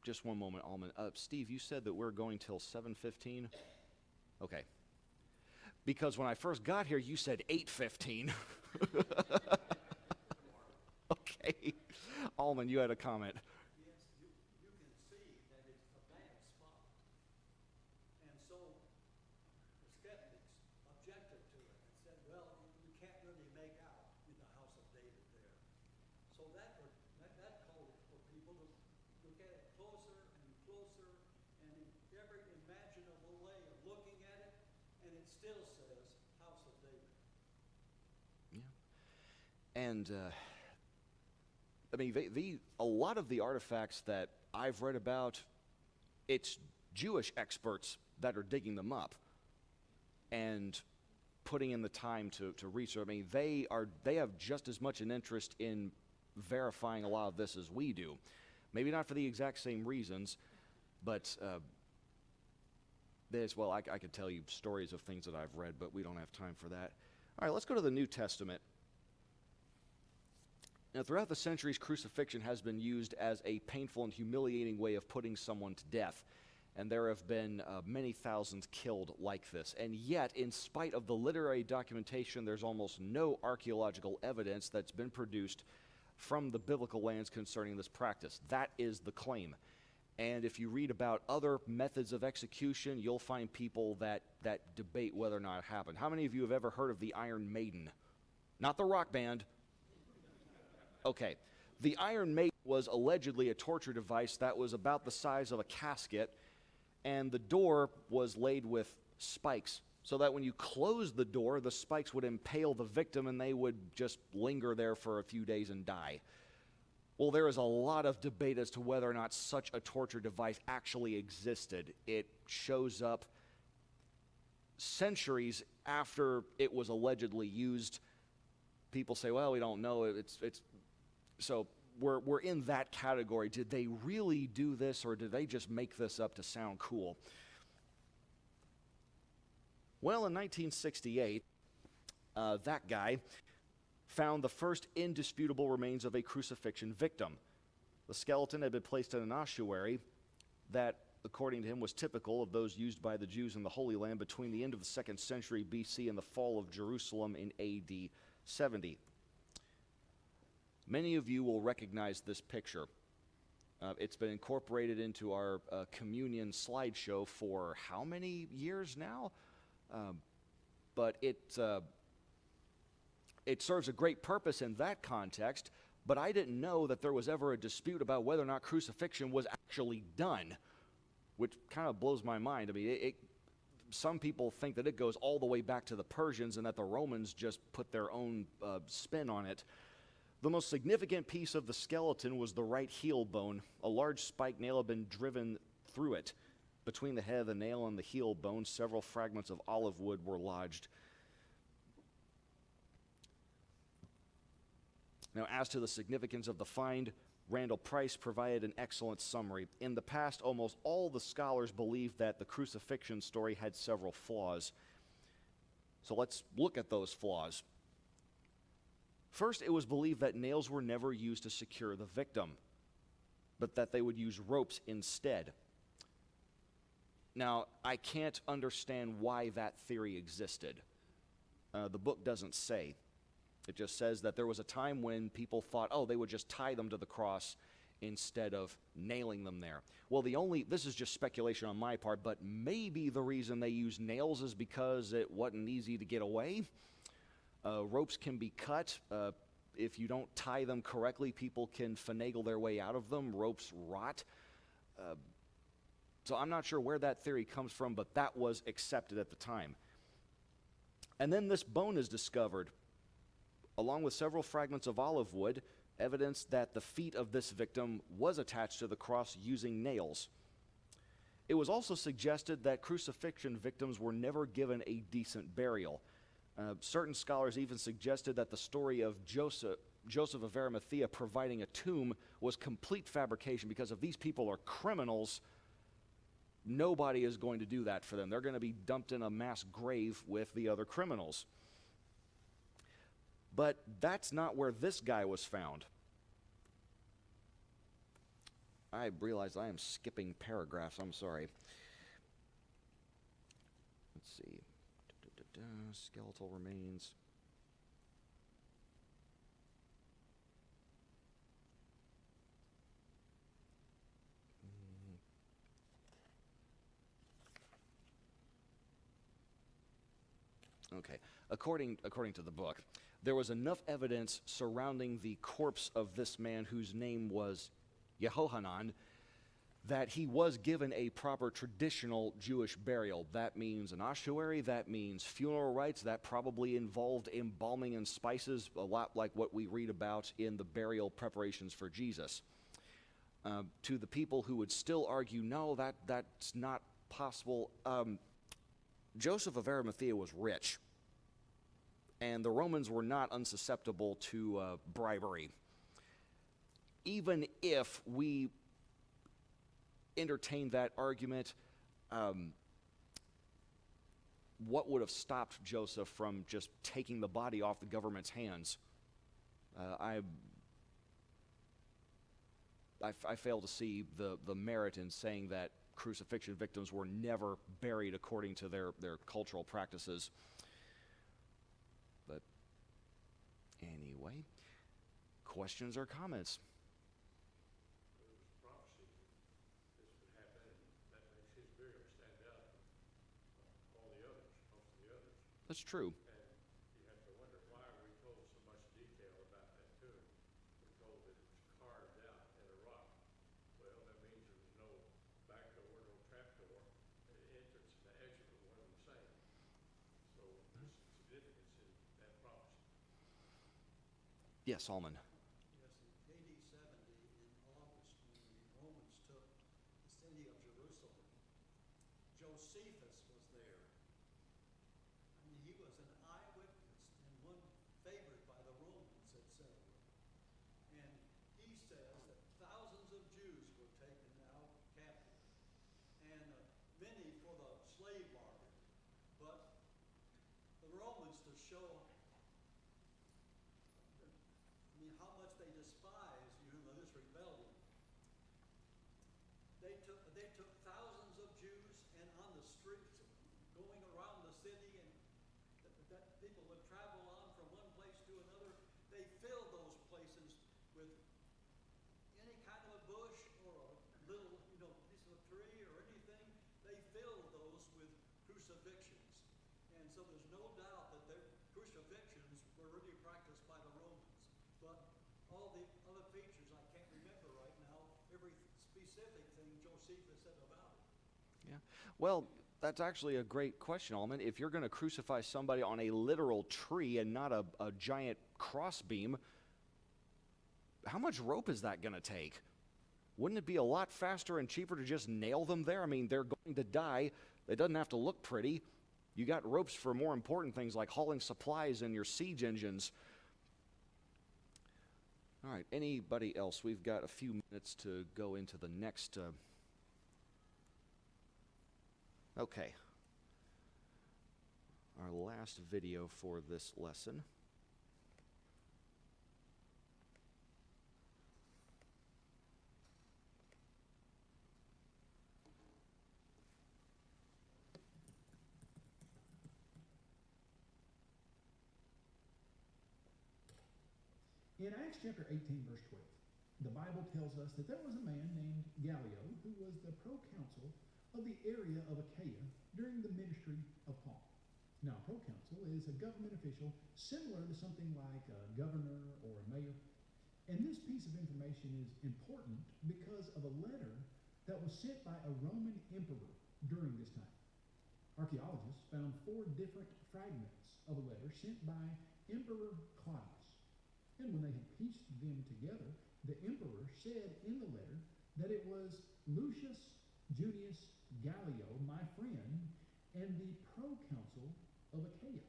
just one moment, Alman. Steve, you said that we're going till 7:15. Okay. Because when I first got here, you said 8:15. Okay. Alman, you had a comment. Yes, you can see that it's a bad spot. And so the skeptics objected to it and said, well, you can't really make out in the house of David there. So that called for people to look at it closer and closer, and in every imaginable way of looking at it, and it still says house of David. Yeah. And I mean, a lot of the artifacts that I've read about, it's Jewish experts that are digging them up and putting in the time to research. I mean, they have just as much an interest in verifying a lot of this as we do. Maybe not for the exact same reasons, but I could tell you stories of things that I've read, but we don't have time for that. All right, let's go to the New Testament. Now, throughout the centuries, crucifixion has been used as a painful and humiliating way of putting someone to death. And there have been many thousands killed like this. And yet, in spite of the literary documentation, there's almost no archaeological evidence that's been produced from the biblical lands concerning this practice. That is the claim. And if you read about other methods of execution, you'll find people that debate whether or not it happened. How many of you have ever heard of the Iron Maiden? Not the rock band. Okay. The Iron Maiden was allegedly a torture device that was about the size of a casket, and the door was laid with spikes, so that when you closed the door, the spikes would impale the victim and they would just linger there for a few days and die. Well, there is a lot of debate as to whether or not such a torture device actually existed. It shows up centuries after it was allegedly used. People say, well, we don't know. So we're in that category. Did they really do this, or did they just make this up to sound cool? Well, in 1968, that guy found the first indisputable remains of a crucifixion victim. The skeleton had been placed in an ossuary that, according to him, was typical of those used by the Jews in the Holy Land between the end of the 2nd century BC and the fall of Jerusalem in AD 70. Many of you will recognize this picture. It's been incorporated into our communion slideshow for how many years now? But it serves a great purpose in that context, but I didn't know that there was ever a dispute about whether or not crucifixion was actually done, which kind of blows my mind. I mean, some people think that it goes all the way back to the Persians and that the Romans just put their own spin on it. The most significant piece of the skeleton was the right heel bone. A large spike nail had been driven through it. Between the head of the nail and the heel bone, several fragments of olive wood were lodged. Now, as to the significance of the find, Randall Price provided an excellent summary. In the past, almost all the scholars believed that the crucifixion story had several flaws. So let's look at those flaws. First, it was believed that nails were never used to secure the victim, but that they would use ropes instead. Now, I can't understand why that theory existed. The book doesn't say. It just says that there was a time when people thought, oh, they would just tie them to the cross instead of nailing them there. Well, this is just speculation on my part, but maybe the reason they used nails is because it wasn't easy to get away. Ropes can be cut. If you don't tie them correctly, people can finagle their way out of them. Ropes rot. So I'm not sure where that theory comes from, but that was accepted at the time. And then this bone is discovered, along with several fragments of olive wood, evidence that the feet of this victim was attached to the cross using nails. It was also suggested that crucifixion victims were never given a decent burial. Certain scholars even suggested that the story of Joseph of Arimathea providing a tomb was complete fabrication, because if these people are criminals, nobody is going to do that for them. They're going to be dumped in a mass grave with the other criminals. But that's not where this guy was found. I realize I am skipping paragraphs. I'm sorry. Let's see. Skeletal remains. Okay. According to the book, there was enough evidence surrounding the corpse of this man, whose name was Yehohanan, that he was given a proper traditional Jewish burial. That means an ossuary, that means funeral rites, that probably involved embalming and spices, a lot like what we read about in the burial preparations for Jesus. To the people who would still argue, no, that's not possible, Joseph of Arimathea was rich, and the Romans were not unsusceptible to bribery. Even if we entertain that argument, what would have stopped Joseph from just taking the body off the government's hands? I fail to see the merit in saying that crucifixion victims were never buried according to their cultural practices. But anyway, questions or comments? That's true. And you have to wonder, why are we told so much detail about that tomb? We're told that it was carved out in a rock. Well, that means there was no back door, no trap door. The entrance and the exit were one and the same. So there's some significance in that prophecy. Yes, Alman. Yes, in AD 70, in August, when the Romans took the city of Jerusalem, Josephus was there. I mean, he was an eyewitness and one favored by the Romans, etc. And he says that thousands of Jews were taken out captive, and many for the slave market. But the Romans, to show how much they despise, this rebellion, they took thousands of Jews, and on the streets, going around the city, and that people would travel on from one place to another, they filled those places with any kind of a bush or crucifixions. And so there's no doubt that their crucifixions were really practiced by the Romans. But all the other features, I can't remember right now, every specific thing Josephus said about it. Yeah. Well, that's actually a great question, Alman. If you're going to crucify somebody on a literal tree and not a giant crossbeam, how much rope is that going to take? Wouldn't it be a lot faster and cheaper to just nail them there? I mean, they're going to die. It doesn't have to look pretty. You got ropes for more important things like hauling supplies and your siege engines. All right, anybody else? We've got a few minutes to go into the next... Okay. Our last video for this lesson. In Acts chapter 18, verse 12, the Bible tells us that there was a man named Gallio who was the proconsul of the area of Achaia during the ministry of Paul. Now, a proconsul is a government official similar to something like a governor or a mayor. And this piece of information is important because of a letter that was sent by a Roman emperor during this time. Archaeologists found 4 different fragments of a letter sent by Emperor Claudius. And when they had pieced them together, the emperor said in the letter that it was Lucius Junius Gallio, my friend, and the proconsul of Achaia.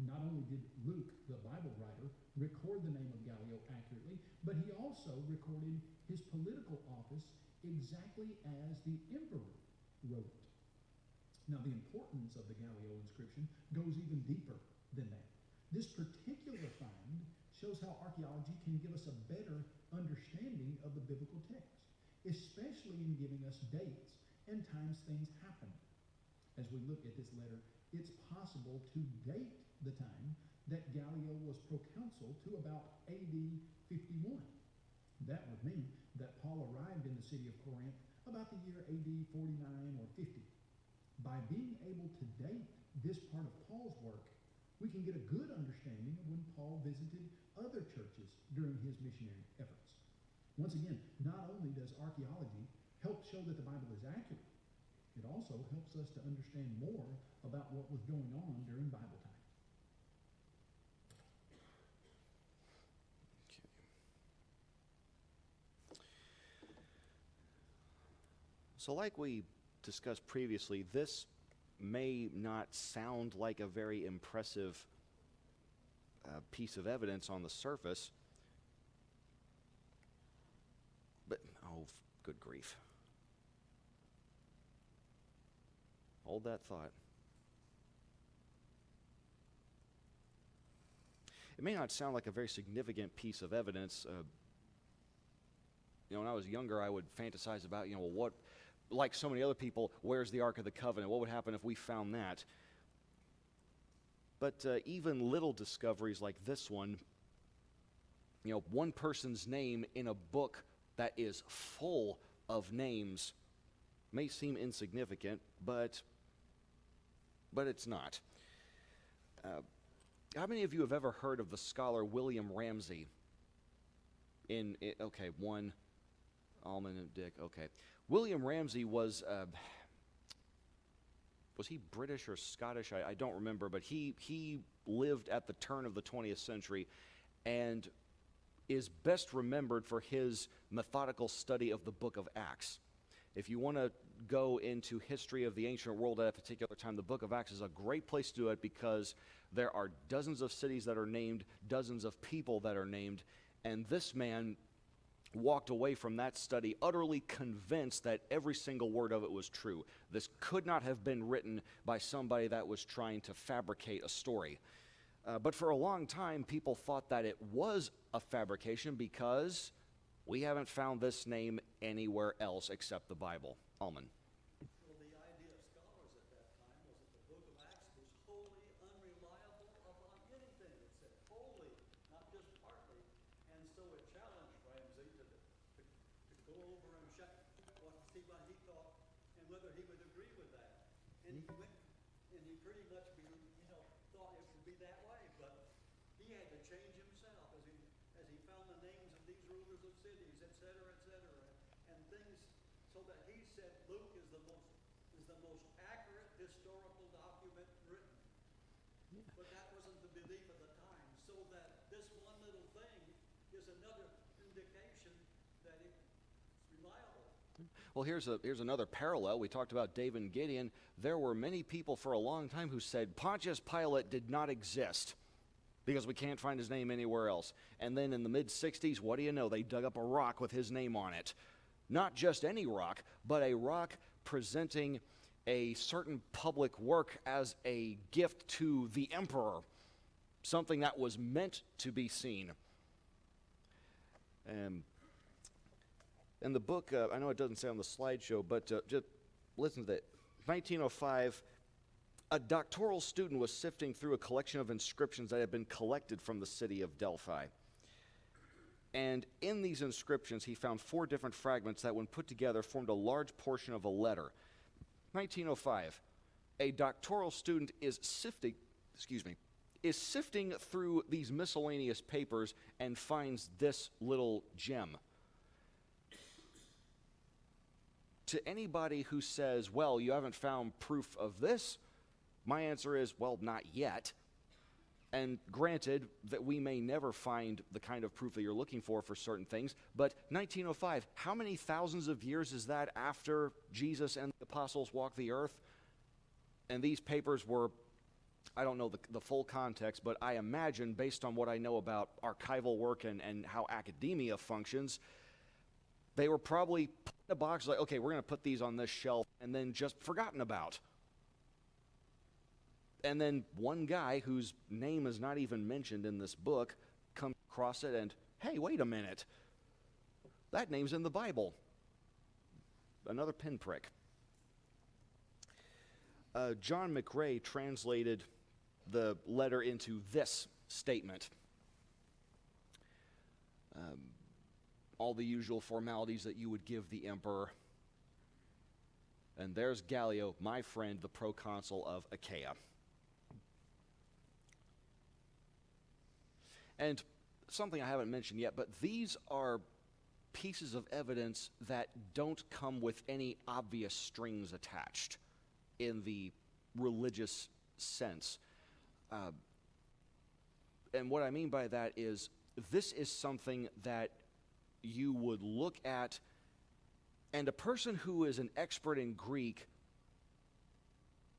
Not only did Luke, the Bible writer, record the name of Gallio accurately, but he also recorded his political office exactly as the emperor wrote it. Now, the importance of the Gallio inscription goes even deeper than that. This particular find shows how archaeology can give us a better understanding of the biblical text, especially in giving us dates and times things happened. As we look at this letter, it's possible to date the time that Gallio was proconsul to about AD 51. That would mean that Paul arrived in the city of Corinth about the year AD 49 or 50. By being able to date this part of Paul's work, we can get a good understanding of when Paul visited other churches during his missionary efforts. Once again, not only does archaeology help show that the Bible is accurate, it also helps us to understand more about what was going on during Bible time. So like we discussed previously, this may not sound like a very impressive piece of evidence on the surface, but, oh, good grief. Hold that thought. It may not sound like a very significant piece of evidence. When I was younger, I would fantasize about, what, like so many other people, where's the Ark of the Covenant? What would happen if we found that? But even little discoveries like this one, one person's name in a book that is full of names may seem insignificant, but it's not. How many of you have ever heard of the scholar William Ramsay? Okay, one, Alman and Dick, okay. William Ramsay was he British or Scottish? I don't remember, but he lived at the turn of the 20th century and is best remembered for his methodical study of the book of Acts. If you want to go into history of the ancient world at a particular time, the book of Acts is a great place to do it because there are dozens of cities that are named, dozens of people that are named, and this man walked away from that study utterly convinced that every single word of it was true. This could not have been written by somebody that was trying to fabricate a story. But for a long time, people thought that it was a fabrication because we haven't found this name anywhere else except the Bible. Alman. Well, the idea of scholars at that time was that the book of Acts was wholly unreliable upon anything. It said wholly, not just partly. And so it challenged Ramsay to go over and check see what he thought and whether he would agree with that. And he went and he pretty much thought it would be that way, but he had to change himself as he found the names of these rulers of cities, etc., and things, so that he said Luke is the most accurate historical document written. But that wasn't the belief of the time, so that this one little thing is another indication that it's reliable. Well, here's another parallel. We talked about David and Gideon. There were many people for a long time who said Pontius Pilate did not exist because we can't find his name anywhere else. And then in the mid-60s, what do you know? They dug up a rock with his name on it. Not just any rock, but a rock presenting a certain public work as a gift to the emperor, something that was meant to be seen. In the book, I know it doesn't say on the slideshow, but just listen to that. 1905, a doctoral student was sifting through a collection of inscriptions that had been collected from the city of Delphi. And in these inscriptions, he found 4 different fragments that, when put together, formed a large portion of a letter. 1905, a doctoral student is sifting through these miscellaneous papers and finds this little gem. To anybody who says, well, you haven't found proof of this, my answer is, well, not yet. And granted that we may never find the kind of proof that you're looking for certain things, but 1905, how many thousands of years is that after Jesus and the apostles walked the earth? And these papers were, I don't know the full context, but I imagine, based on what I know about archival work and how academia functions, they were probably put in a box like, okay, we're going to put these on this shelf, and then just forgotten about. And then one guy whose name is not even mentioned in this book comes across it and, hey, wait a minute. That name's in the Bible. Another pinprick. John McRae translated the letter into this statement. All the usual formalities that you would give the emperor. And there's Gallio, my friend, the proconsul of Achaia. And something I haven't mentioned yet, but these are pieces of evidence that don't come with any obvious strings attached in the religious sense. And what I mean by that is, this is something that you would look at, and a person who is an expert in Greek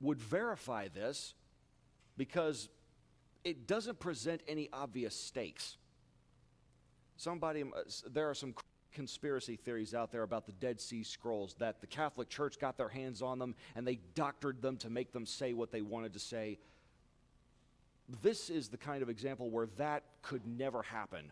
would verify this, because it doesn't present any obvious stakes. There are some conspiracy theories out there about the Dead Sea Scrolls, that the Catholic Church got their hands on them and they doctored them to make them say what they wanted to say. This is the kind of example where that could never happen.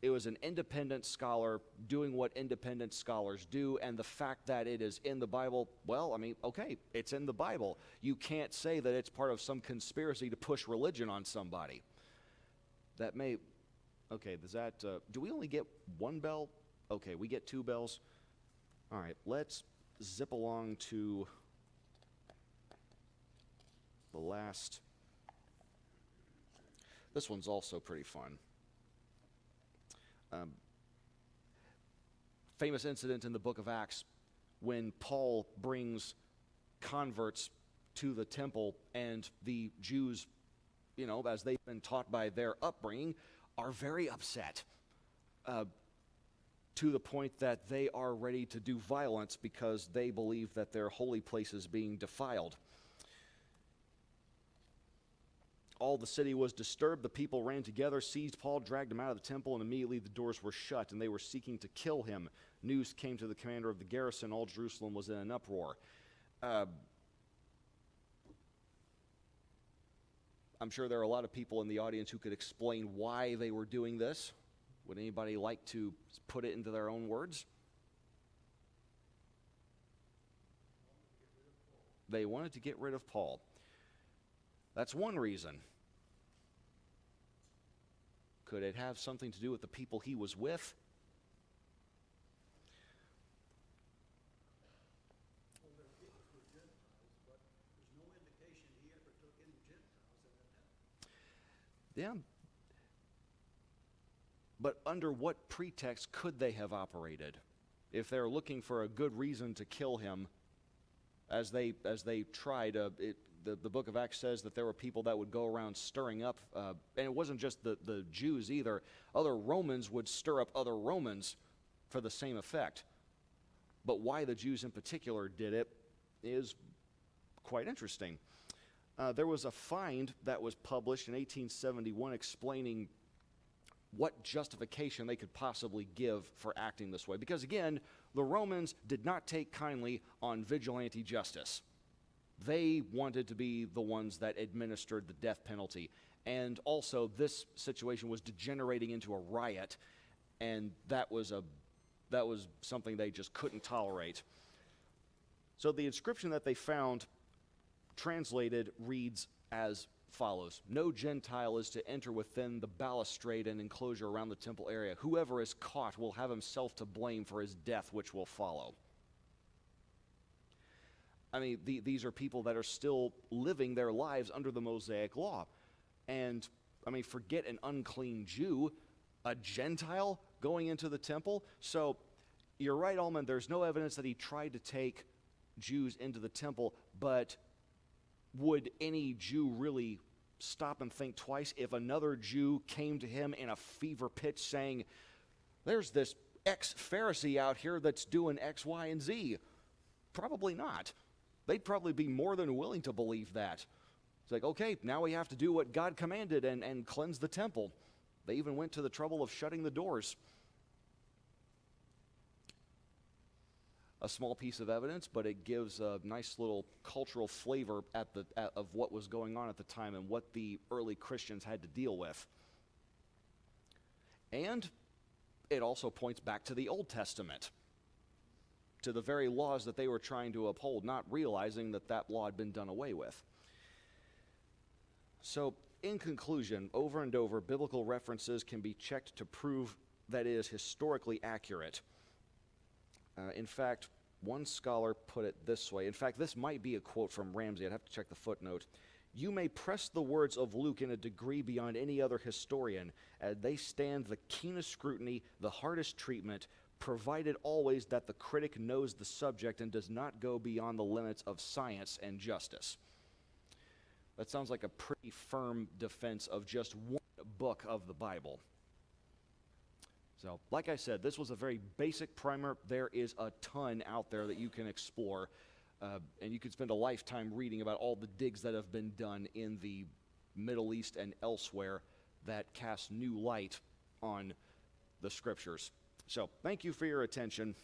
It was an independent scholar doing what independent scholars do, and the fact that it is in the Bible, well, I mean, okay, it's in the Bible. You can't say that it's part of some conspiracy to push religion on somebody. That may, okay, does that, do we only get one bell? Okay, we get 2 bells. All right, let's zip along to the last. This one's also pretty fun. Famous incident in the book of Acts when Paul brings converts to the temple, and the Jews, as they've been taught by their upbringing, are very upset to the point that they are ready to do violence because they believe that their holy place is being defiled. All the city was disturbed. The people ran together, seized Paul, dragged him out of the temple, and immediately the doors were shut, and they were seeking to kill him. News came to the commander of the garrison. All Jerusalem was in an uproar. I'm sure there are a lot of people in the audience who could explain why they were doing this. Would anybody like to put it into their own words? They wanted to get rid of Paul. That's one reason. Could it have something to do with the people he was with? Well, their people were Gentiles, but there's no indication Yeah. But under what pretext could they have operated? If they're looking for a good reason to kill him, as they tried, the book of Acts says that there were people that would go around stirring up, and it wasn't just the Jews either. Other Romans would stir up other Romans for the same effect. But why the Jews in particular did it is quite interesting. There was a find that was published in 1871 explaining what justification they could possibly give for acting this way. Because again, the Romans did not take kindly on vigilante justice. They wanted to be the ones that administered the death penalty. And also, this situation was degenerating into a riot, and that was something they just couldn't tolerate. So the inscription that they found translated reads as follows: "No Gentile is to enter within the balustrade and enclosure around the temple area. Whoever is caught will have himself to blame for his death, which will follow." I mean, these are people that are still living their lives under the Mosaic law. And, I mean, forget an unclean Jew, a Gentile going into the temple. So, you're right, Allman, there's no evidence that he tried to take Jews into the temple, but would any Jew really stop and think twice if another Jew came to him in a fever pitch saying, "There's this ex-Pharisee out here that's doing X, Y, and Z"? Probably not. They'd probably be more than willing to believe that. It's like, okay, now we have to do what God commanded and cleanse the temple. They even went to the trouble of shutting the doors. A small piece of evidence, but it gives a nice little cultural flavor of what was going on at the time and what the early Christians had to deal with. And it also points back to the Old Testament, to the very laws that they were trying to uphold, not realizing that that law had been done away with. So, in conclusion, over and over, biblical references can be checked to prove that it is historically accurate. In fact, one scholar put it this way. In fact, this might be a quote from Ramsey. I'd have to check the footnote. "You may press the words of Luke in a degree beyond any other historian, as they stand the keenest scrutiny, the hardest treatment, provided always that the critic knows the subject and does not go beyond the limits of science and justice." That sounds like a pretty firm defense of just one book of the Bible. So, like I said, this was a very basic primer. There is a ton out there that you can explore, and you could spend a lifetime reading about all the digs that have been done in the Middle East and elsewhere that cast new light on the Scriptures. So, thank you for your attention.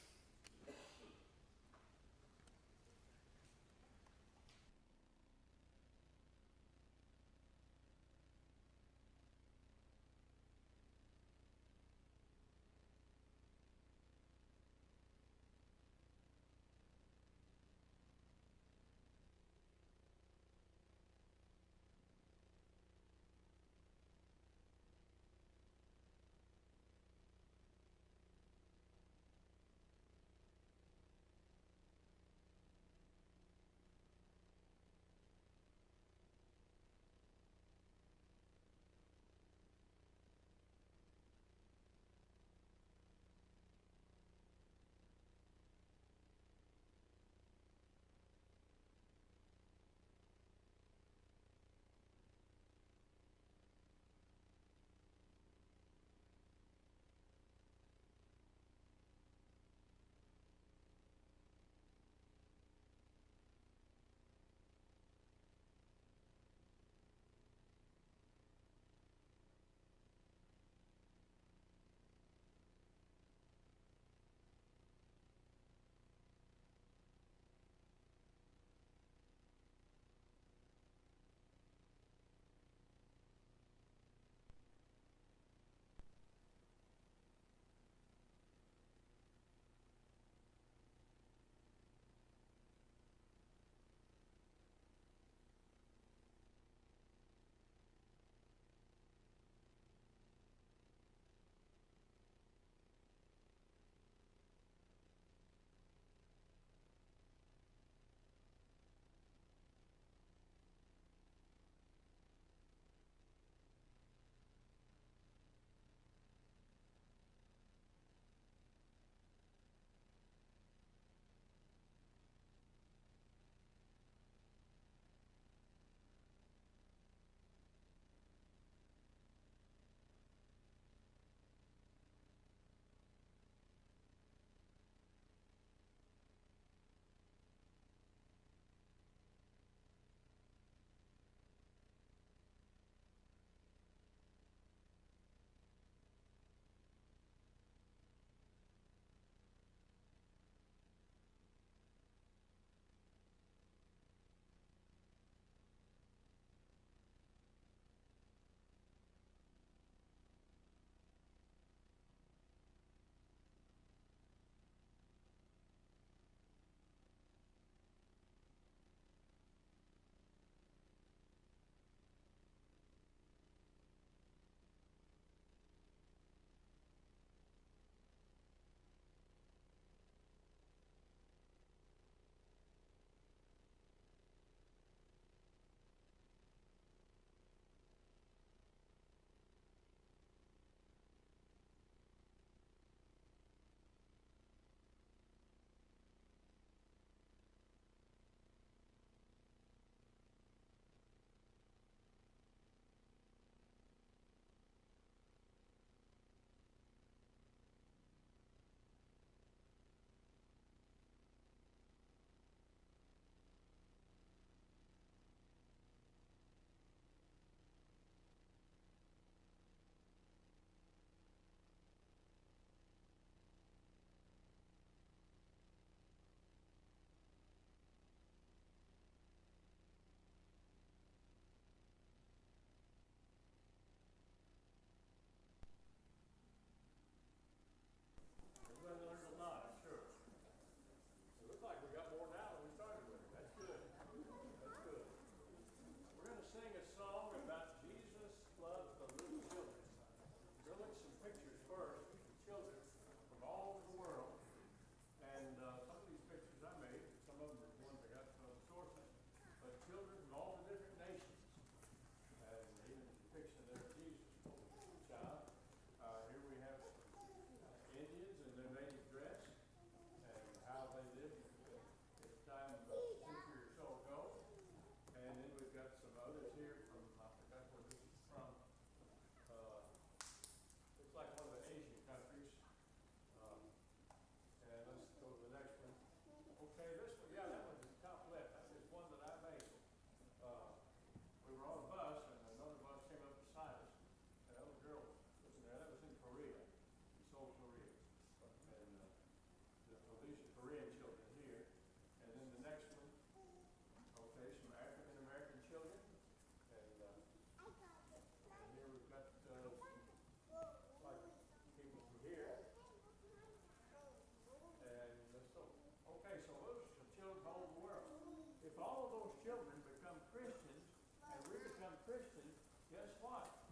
all of those children become Christians, and we become Christians, guess what?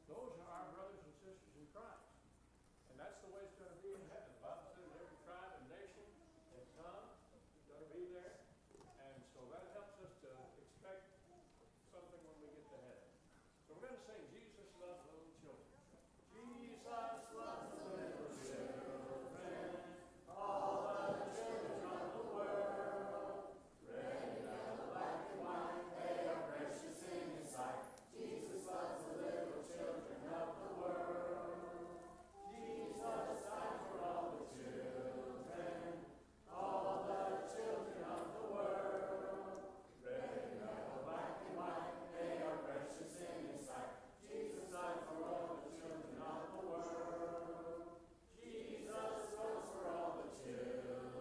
Those are our brothers and sisters in Christ. And that's the way it's going to be in heaven. The Bible says every tribe and nation and tongue is going to be there. And so that helps us to expect something when we get to heaven. So we're going to sing Jesus Loves Little Children. Jesus loves little children, all the children of the world. Red, yellow, black, and white, they are precious in His sight. Jesus loves the little children of the world. Jesus died for all the children, all the children of the world. Red, yellow, black, and white, they are precious in His sight. Jesus died for all the children of the world. Jesus goes for all the children,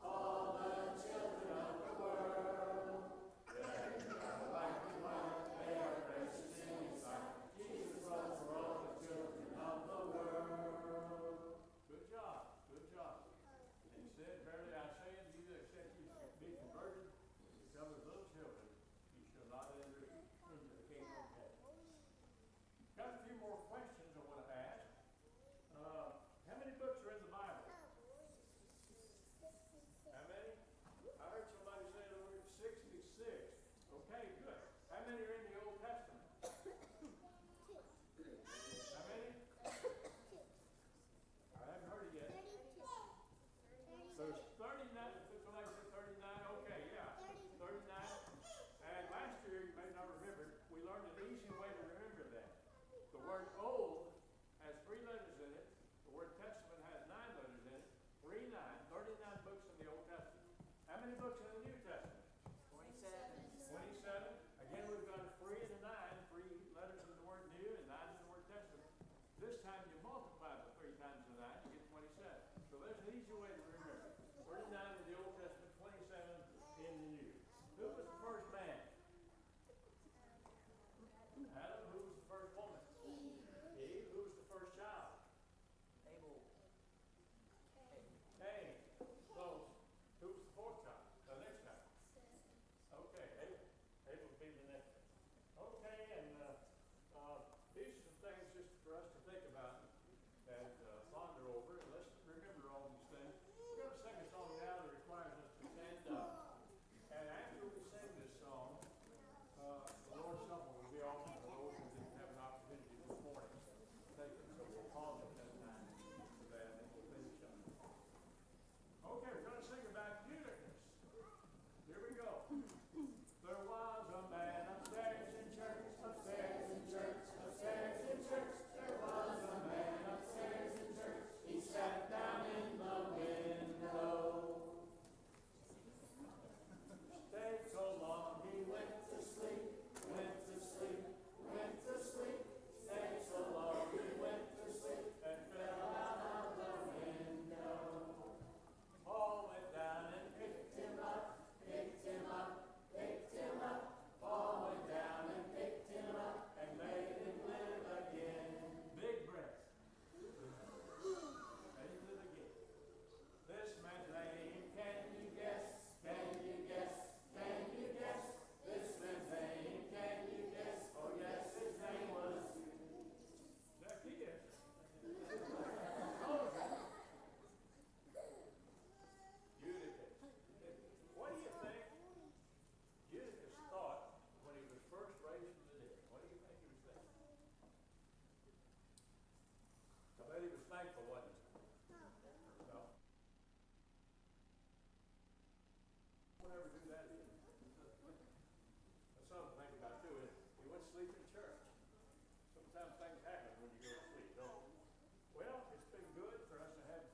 all the children of the world. Red, yellow, black, and white, they are precious in His sight. Jesus loves for all the children of the world. Good job, good job. And He said, verily I say unto you, except you be converted, become as little children, you shall not enter into the kingdom of heaven. Got a few more questions I want to ask. How many books are in the Bible? How many? I heard somebody say the word 66. Okay, good. How many are in the Old Testament? How many? I haven't heard it yet. So it's 39. Somebody said 39. Okay, yeah. 39. And last year, you may not remember, we learned an easy way to remember that. The word old has 3 letters in it. The word testament has 9 letters in it. 3, 9, 39 books in the Old Testament. How many books in the New Testament? 27. 27. Again, we've got a 3 and a 9. 3 letters in the word new and 9 in the word testament. This time you multiply the 3 times the 9, you get 27. So there's an easy way to remember. 39 in the Old Testament, 27 in the New. Who was the first man? Adam. Who was the first woman? Eve. Who was the first child? Cain. Close. Who was the 4th child? The next child? Okay, Abel. Abel would be the next one. Okay, and these are some things just for us to think about and ponder over, and let's remember all these things. We're going to sing a song now that requires us to stand up. And after we sing this song, the Lord's Supper will be offered for those who didn't have an opportunity this morning to take it. So we'll pause at that time for that, and then we'll finish up. Okay, we're going to sing about Eutychus. Here we go. There was a man upstairs in church, upstairs in church, upstairs in church. There was a man upstairs in church. He sat down in the window. Stayed so long he went to sleep, went to sleep, went to sleep. Stayed so long he went to sleep and fell out of the window. Paul went down and picked him up, picked him up, picked him up. Paul went down and picked him up and made him live again. Big breath. Made him live again. This man's name, can you guess? Can you guess? Can you guess? This man's name, can you guess? Oh yes, his name was Zacchaeus. Eutychus. What do you think Eutychus thought when he was first raised from the dead? What do you think he was thinking? I bet he was thankful, wasn't he? No. Won't ever do that again. That's something to think about too. He went to sleep in church. Sometimes things happen when you go to sleep, don't they? Well, it's been good for us to have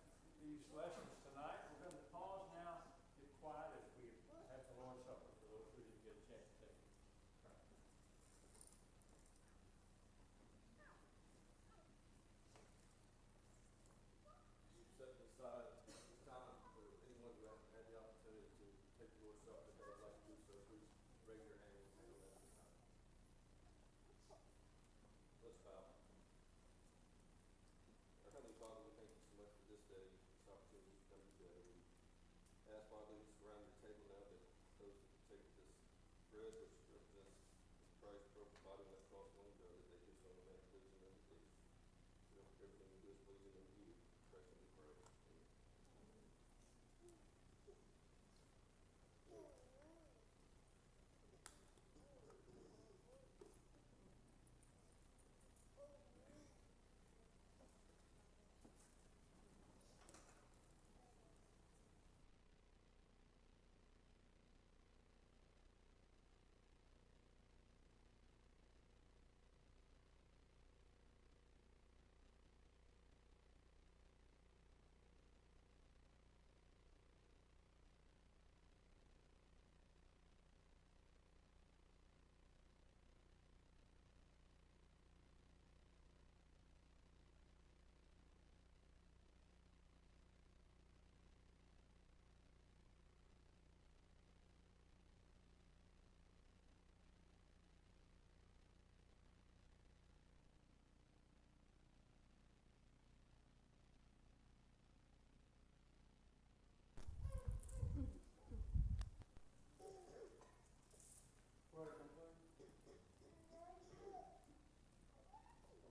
these lessons tonight. We're going to pause now, get quiet as we have the Lord's Supper for those who didn't get a chance to take it. Setting aside time for anyone who hasn't had the opportunity to take the Lord's Supper today, I'd like to do so. Please raise your hand and handle that at the time. Let's bow. Our Heavenly Father, we thank you so much for this day, this opportunity to come together. We ask, Father, that you surround your table now, that those bread, which represents Christ's broken body, and that's cross one does it, they give some of that pleasing unto thee. You know, everything we do is pleasing unto you, Christ and the prayer. Welcome, please.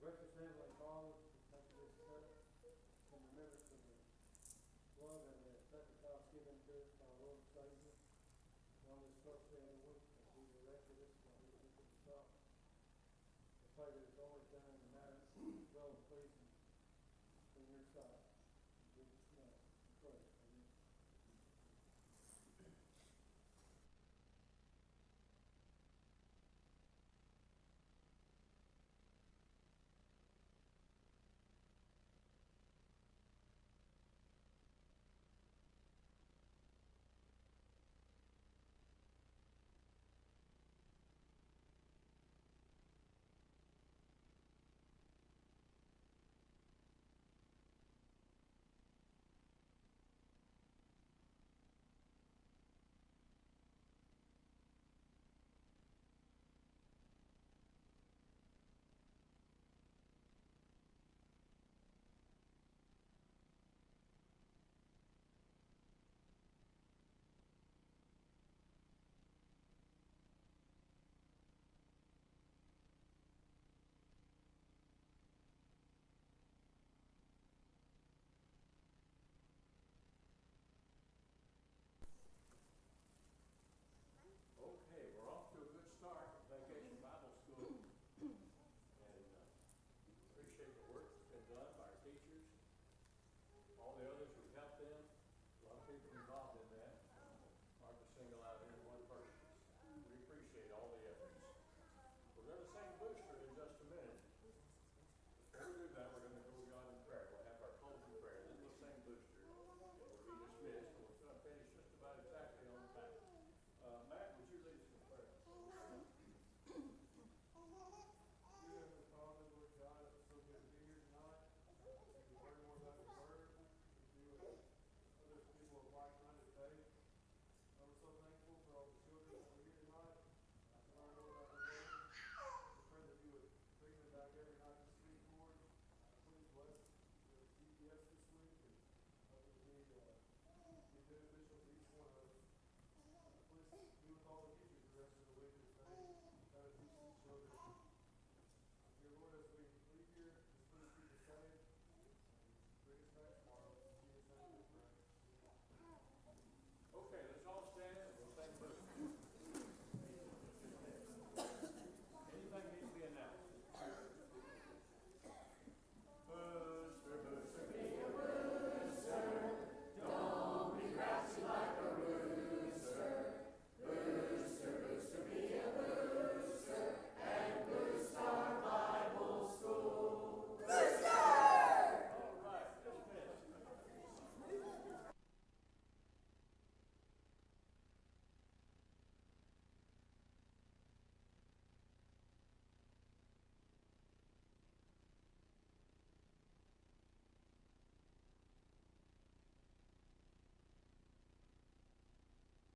Gracious Heavenly Father, we thank you this cup in remembrance of the blood and the sacrifice given to us by our Lord and Savior on this first day of the week as He directed us while He was at the cross. I pray that it's always done in the